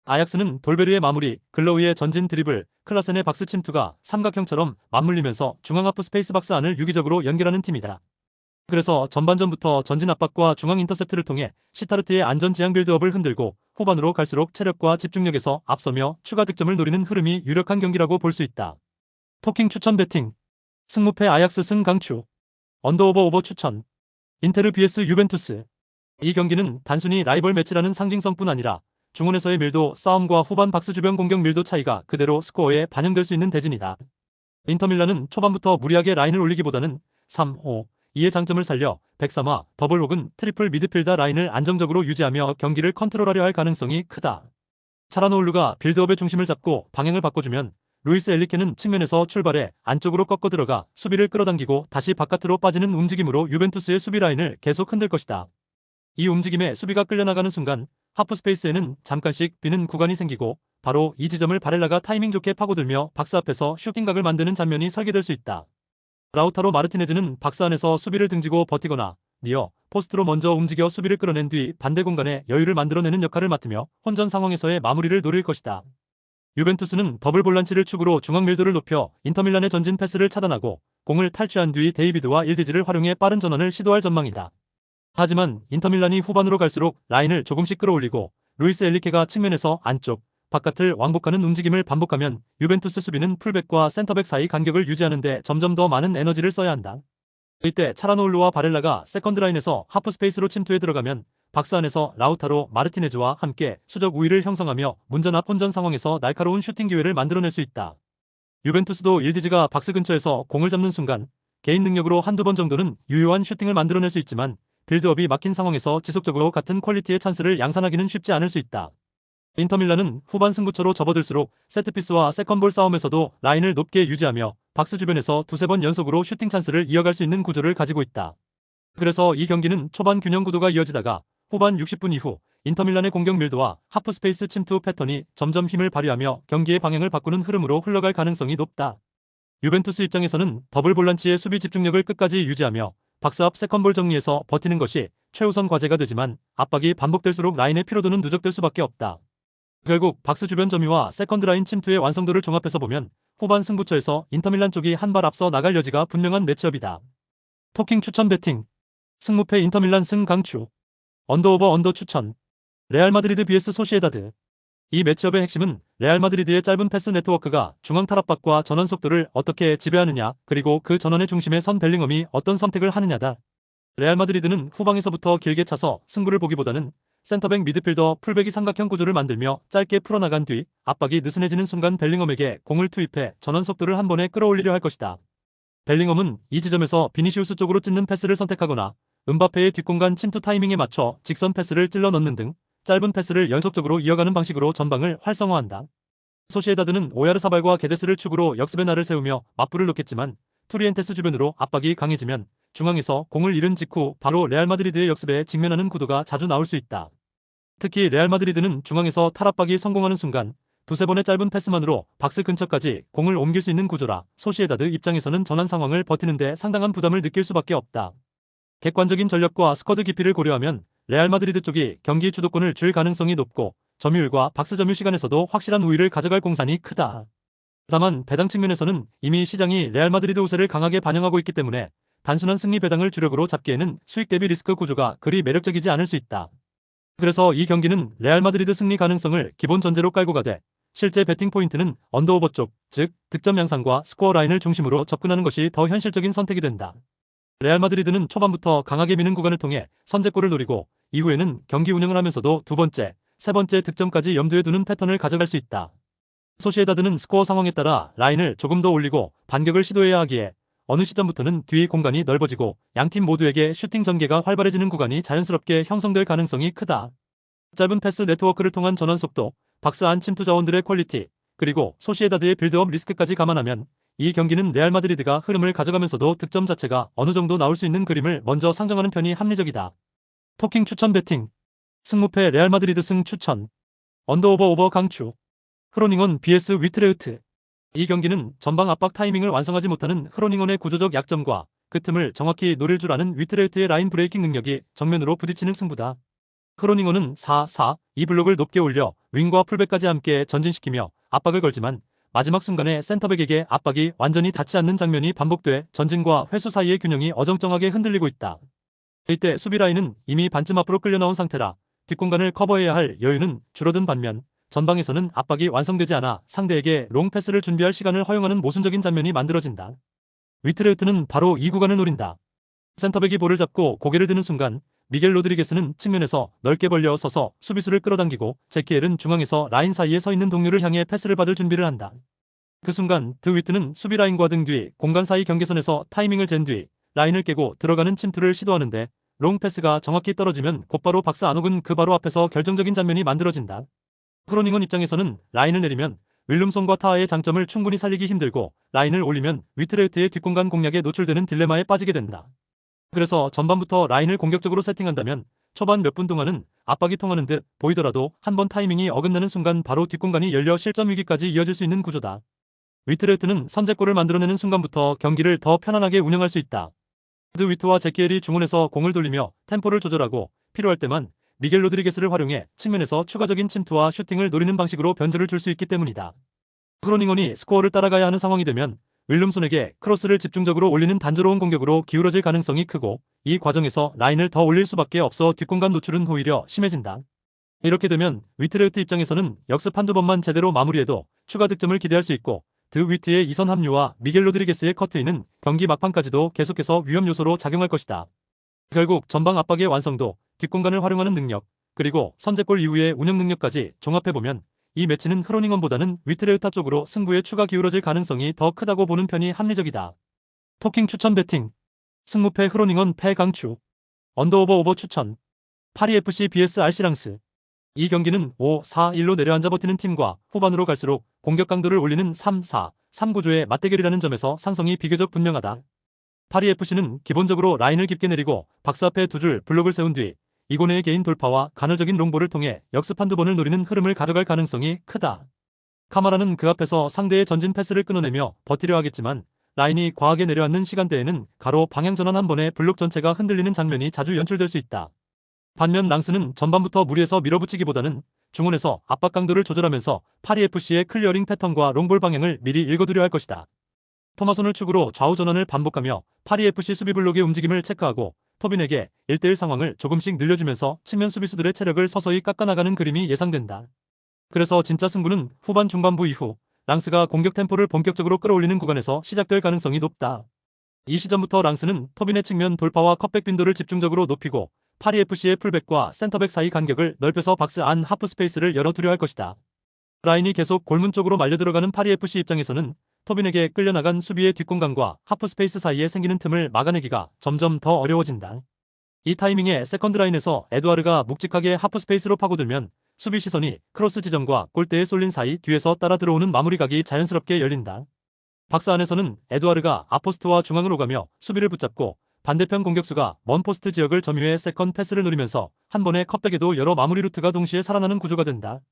아약스는 돌베르의 마무리, 글러우의 전진 드리블, 클라센의 박스 침투가 삼각형처럼 맞물리면서 중앙 하프 스페이스 박스 안을 유기적으로 연결하는 팀이다. 그래서 전반전부터 전진 압박과 중앙 인터셉트를 통해 시타르트의 안전 지향 빌드업을 흔들고 후반으로 갈수록 체력과 집중력에서 앞서며 추가 득점을 노리는 흐름이 유력한 경기라고 볼 수 있다. 토킹 추천 배팅. 승무패 아약스 승 강추. 언더오버 오버 추천. 인테르 vs 유벤투스. 이 경기는 단순히 라이벌 매치라는 상징성뿐 아니라 중원에서의 밀도, 싸움과 후반 박스 주변 공격 밀도 차이가 그대로 스코어에 반영될 수 있는 대진이다. 인터밀란은 초반부터 무리하게 라인을 올리기보다는 3-5-2의 장점을 살려 백삼화, 더블 혹은 트리플 미드필더 라인을 안정적으로 유지하며 경기를 컨트롤하려 할 가능성이 크다. 차라노울루가 빌드업의 중심을 잡고 방향을 바꿔주면 루이스 엘리케는 측면에서 출발해 안쪽으로 꺾어 들어가 수비를 끌어당기고 다시 바깥으로 빠지는 움직임으로 유벤투스의 수비 라인을 계속 흔들 것이다. 이 움직임에 수비가 끌려나가는 순간 하프 스페이스에는 잠깐씩 비는 구간이 생기고 바로 이 지점을 바렐라가 타이밍 좋게 파고들며 박스 앞에서 슈팅각을 만드는 장면이 설계될 수 있다. 라우타로 마르티네즈는 박스 안에서 수비를 등지고 버티거나 니어, 포스트로 먼저 움직여 수비를 끌어낸 뒤 반대 공간에 여유를 만들어내는 역할을 맡으며 혼전 상황에서의 마무리를 노릴 것이다. 유벤투스는 더블 볼란치를 축으로 중앙 밀도를 높여 인터밀란의 전진 패스를 차단하고 공을 탈취한 뒤 데이비드와 일디지를 활용해 빠른 전환을 시도할 전망이다. 하지만 인터밀란이 후반으로 갈수록 라인을 조금씩 끌어올리고 루이스 엘리케가 측면에서 안쪽, 바깥을 왕복하는 움직임을 반복하면 유벤투스 수비는 풀백과 센터백 사이 간격을 유지하는 데 점점 더 많은 에너지를 써야 한다. 이때 차라노울루와 바렐라가 세컨드 라인에서 하프 스페이스로 침투해 들어가면 박스 안에서 라우타로 마르티네즈와 함께 수적 우위를 형성하며 문전 앞 혼전 상황에서 날카로운 슈팅 기회를 만들어낼 수 있다. 유벤투스도 일디지가 박스 근처에서 공을 잡는 순간 개인 능력으로 한두 번 정도는 유효한 슈팅을 만들어낼 수 있지만 빌드업이 막힌 상황에서 지속적으로 같은 퀄리티의 찬스를 양산하기는 쉽지 않을 수 있다. 인터밀란은 후반 승부처로 접어들수록 세트피스와 세컨볼 싸움에서도 라인을 높게 유지하며 박스 주변에서 두세 번 연속으로 슈팅 찬스를 이어갈 수 있는 구조를 가지고 있다. 그래서 이 경기는 초반 균형 구도가 이어지다가 후반 60분 이후 인터밀란의 공격 밀도와 하프 스페이스 침투 패턴이 점점 힘을 발휘하며 경기의 방향을 바꾸는 흐름으로 흘러갈 가능성이 높다. 유벤투스 입장에서는 더블 볼란치의 수비 집중력을 끝까지 유지하며 박스 앞 세컨볼 정리에서 버티는 것이 최우선 과제가 되지만 압박이 반복될수록 라인의 피로도는 누적될 수밖에 없다. 결국 박스 주변 점유와 세컨드 라인 침투의 완성도를 종합해서 보면 후반 승부처에서 인터밀란 쪽이 한 발 앞서 나갈 여지가 분명한 매치업이다. 토킹 추천 배팅 승무패 인터밀란 승 강추 언더오버 언더 추천 레알 마드리드 vs 소시에다드 이 매치업의 핵심은 레알 마드리드의 짧은 패스 네트워크가 중앙 탈압박과 전환 속도를 어떻게 지배하느냐 그리고 그 전환의 중심에 선 벨링엄이 어떤 선택을 하느냐다. 레알 마드리드는 후방에서부터 길게 차서 승부를 보기보다는 센터백 미드필더 풀백이 삼각형 구조를 만들며 짧게 풀어나간 뒤 압박이 느슨해지는 순간 벨링엄에게 공을 투입해 전환 속도를 한 번에 끌어올리려 할 것이다. 벨링엄은 이 지점에서 비니시우스 쪽으로 찢는 패스를 선택하거나 음바페의 뒷공간 침투 타이밍에 맞춰 직선 패스를 찔러 넣는 등 짧은 패스를 연속적으로 이어가는 방식으로 전방을 활성화한다. 소시에다드는 오야르사발과 게데스를 축으로 역습의 날을 세우며 맞불을 놓겠지만 투리엔테스 주변으로 압박이 강해지면 중앙에서 공을 잃은 직후 바로 레알 마드리드의 역습에 직면하는 구도가 자주 나올 수 있다. 특히 레알 마드리드는 중앙에서 탈압박이 성공하는 순간 두세 번의 짧은 패스만으로 박스 근처까지 공을 옮길 수 있는 구조라 소시에다드 입장에서는 전환 상황을 버티는데 상당한 부담을 느낄 수밖에 없다. 객관적인 전력과 스쿼드 깊이를 고려하면 레알 마드리드 쪽이 경기 주도권을 줄 가능성이 높고 점유율과 박스 점유 시간에서도 확실한 우위를 가져갈 공산이 크다. 다만 배당 측면에서는 이미 시장이 레알 마드리드 우세를 강하게 반영하고 있기 때문에 단순한 승리 배당을 주력으로 잡기에는 수익 대비 리스크 구조가 그리 매력적이지 않을 수 있다. 그래서 이 경기는 레알 마드리드 승리 가능성을 기본 전제로 깔고 가되 실제 배팅 포인트는 언더오버 쪽, 즉 득점 양상과 스코어 라인을 중심으로 접근하는 것이 더 현실적인 선택이 된다. 레알 마드리드는 초반부터 강하게 미는 구간을 통해 선제골을 노리고 이후에는 경기 운영을 하면서도 두 번째, 세 번째 득점까지 염두에 두는 패턴을 가져갈 수 있다. 소시에다드는 스코어 상황에 따라 라인을 조금 더 올리고 반격을 시도해야 하기에 어느 시점부터는 뒤 공간이 넓어지고 양팀 모두에게 슈팅 전개가 활발해지는 구간이 자연스럽게 형성될 가능성이 크다. 짧은 패스 네트워크를 통한 전환 속도, 박스 안 침투 자원들의 퀄리티, 그리고 소시에다드의 빌드업 리스크까지 감안하면 이 경기는 레알 마드리드가 흐름을 가져가면서도 득점 자체가 어느 정도 나올 수 있는 그림을 먼저 상정하는 편이 합리적이다. 토킹 추천 배팅 승무패 레알 마드리드 승 추천 언더오버 오버 강추 흐로닝원 vs 위트레흐트 이 경기는 전방 압박 타이밍을 완성하지 못하는 흐로닝원의 구조적 약점과 그 틈을 정확히 노릴 줄 아는 위트레흐트의 라인 브레이킹 능력이 정면으로 부딪히는 승부다. 흐로닝원은 4-4-2 블록을 높게 올려 윙과 풀백까지 함께 전진시키며 압박을 걸지만 마지막 순간에 센터백에게 압박이 완전히 닿지 않는 장면이 반복돼 전진과 회수 사이의 균형이 어정쩡하게 흔들리고 있다. 이때 수비 라인은 이미 반쯤 앞으로 끌려 나온 상태라 뒷공간을 커버해야 할 여유는 줄어든 반면 전방에서는 압박이 완성되지 않아 상대에게 롱 패스를 준비할 시간을 허용하는 모순적인 장면이 만들어진다. 위트레흐트는 바로 이 구간을 노린다. 센터백이 볼을 잡고 고개를 드는 순간 미겔 로드리게스는 측면에서 넓게 벌려 서서 수비수를 끌어당기고 제키엘은 중앙에서 라인 사이에 서 있는 동료를 향해 패스를 받을 준비를 한다. 그 순간 드 위트는 수비 라인과 등 뒤 공간 사이 경계선에서 타이밍을 잰 뒤 라인을 깨고 들어가는 침투를 시도하는데 롱 패스가 정확히 떨어지면 곧바로 박스 안 혹은 그 바로 앞에서 결정적인 장면이 만들어진다. 흐로닝원 입장에서는 라인을 내리면 윌름손과 타하의 장점을 충분히 살리기 힘들고 라인을 올리면 위트레흐트의 뒷공간 공략에 노출되는 딜레마에 빠지게 된다. 그래서 전반부터 라인을 공격적으로 세팅한다면 초반 몇 분 동안은 압박이 통하는 듯 보이더라도 한 번 타이밍이 어긋나는 순간 바로 뒷공간이 열려 실점 위기까지 이어질 수 있는 구조다. 위트레흐트는 선제골을 만들어내는 순간부터 경기를 더 편안하게 운영할 수 있다. 위트와 제키엘이 중원에서 공을 돌리며 템포를 조절하고 필요할 때만 미겔 로드리게스를 활용해 측면에서 추가적인 침투와 슈팅을 노리는 방식으로 변주를 줄 수 있기 때문이다. 크로닝원이 스코어를 따라가야 하는 상황이 되면 윌름손에게 크로스를 집중적으로 올리는 단조로운 공격으로 기울어질 가능성이 크고, 이 과정에서 라인을 더 올릴 수밖에 없어 뒷공간 노출은 오히려 심해진다. 이렇게 되면 위트레흐트 입장에서는 역습 한두 번만 제대로 마무리해도 추가 득점을 기대할 수 있고, 드 위트의 이선 합류와 미겔 로드리게스의 커트인은 경기 막판까지도 계속해서 위험 요소로 작용할 것이다. 결국 전방 압박의 완성도, 뒷공간을 활용하는 능력, 그리고 선제골 이후의 운영 능력까지 종합해보면 이 매치는 흐로닝엄보다는 위트레흐타 쪽으로 승부에 추가 기울어질 가능성이 더 크다고 보는 편이 합리적이다. 토킹 추천 배팅. 승무패 흐로닝엄 패 강추. 언더오버 추천. 파리FC vs RC랑스. 이 경기는 5-4-1로 내려앉아 버티는 팀과 후반으로 갈수록 공격 강도를 올리는 3-4-3 구조의 맞대결이라는 점에서 상성이 비교적 분명하다. 파리FC는 기본적으로 라인을 깊게 내리고 박스 앞에 두 줄 블록을 세운 뒤 이고네의 개인 돌파와 간헐적인 롱볼을 통해 역습 한두 번을 노리는 흐름을 가져갈 가능성이 크다. 카마라는 그 앞에서 상대의 전진 패스를 끊어내며 버티려 하겠지만 라인이 과하게 내려앉는 시간대에는 가로 방향 전환 한 번에 블록 전체가 흔들리는 장면이 자주 연출될 수 있다. 반면 랑스는 전반부터 무리해서 밀어붙이기보다는 중원에서 압박 강도를 조절하면서 파리FC의 클리어링 패턴과 롱볼 방향을 미리 읽어두려 할 것이다. 토마손을 축으로 좌우 전환을 반복하며 파리FC 수비 블록의 움직임을 체크하고 토빈에게 1대1 상황을 조금씩 늘려주면서 측면 수비수들의 체력을 서서히 깎아나가는 그림이 예상된다. 그래서 진짜 승부는 후반 중반부 이후 랑스가 공격 템포를 본격적으로 끌어올리는 구간에서 시작될 가능성이 높다. 이 시점부터 랑스는 토빈의 측면 돌파와 컵백 빈도를 집중적으로 높이고 파리FC의 풀백과 센터백 사이 간격을 넓혀서 박스 안 하프 스페이스를 열어두려 할 것이다. 라인이 계속 골문 쪽으로 말려 들어가는 파리FC 입장에서는 토빈에게 끌려나간 수비의 뒷공간과 하프 스페이스 사이에 생기는 틈을 막아내기가 점점 더 어려워진다. 이 타이밍에 세컨드 라인에서 에두아르가 묵직하게 하프 스페이스로 파고들면 수비 시선이 크로스 지점과 골대에 쏠린 사이 뒤에서 따라 들어오는 마무리각이 자연스럽게 열린다. 박스 안에서는 에두아르가 아포스트와 중앙으로 가며 수비를 붙잡고 반대편 공격수가 먼 포스트 지역을 점유해 세컨 패스를 노리면서 한 번의 컵백에도 여러 마무리 루트가 동시에 살아나는 구조가 된다.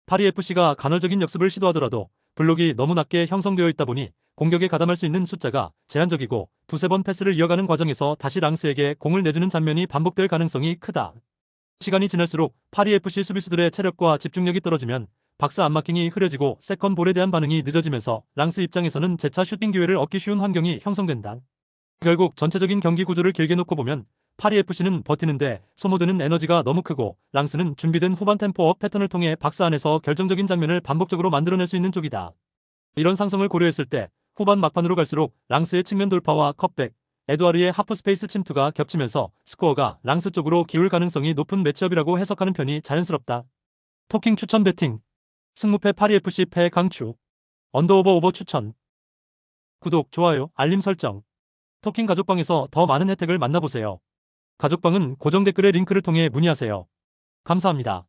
파리FC가 간헐적인 역습을 시도하더라도 블록이 너무 낮게 형성되어 있다 보니 공격에 가담할 수 있는 숫자가 제한적이고 두세 번 패스를 이어가는 과정에서 다시 랑스에게 공을 내주는 장면이 반복될 가능성이 크다. 시간이 지날수록 파리FC 수비수들의 체력과 집중력이 떨어지면 박스 안마킹이 흐려지고 세컨 볼에 대한 반응이 늦어지면서 랑스 입장에서는 재차 슈팅 기회를 얻기 쉬운 환경이 형성된다. 결국 전체적인 경기 구조를 길게 놓고 보면 파리FC는 버티는데 소모되는 에너지가 너무 크고 랑스는 준비된 후반 템포업 패턴을 통해 박스 안에서 결정적인 장면을 반복적으로 만들어낼 수 있는 쪽이다. 이런 상성을 고려했을 때 후반 막판으로 갈수록 랑스의 측면 돌파와 컵백, 에두아르의 하프 스페이스 침투가 겹치면서 스코어가 랑스 쪽으로 기울 가능성이 높은 매치업이라고 해석하는 편이 자연스럽다. 토킹 추천 배팅. 승무패 파리FC 패 강추. 언더오버 추천. 구독, 좋아요, 알림 설정. 토킹 가족방에서 더 많은 혜택을 만나보세요. 가족방은 고정 댓글의 링크를 통해 문의하세요. 감사합니다.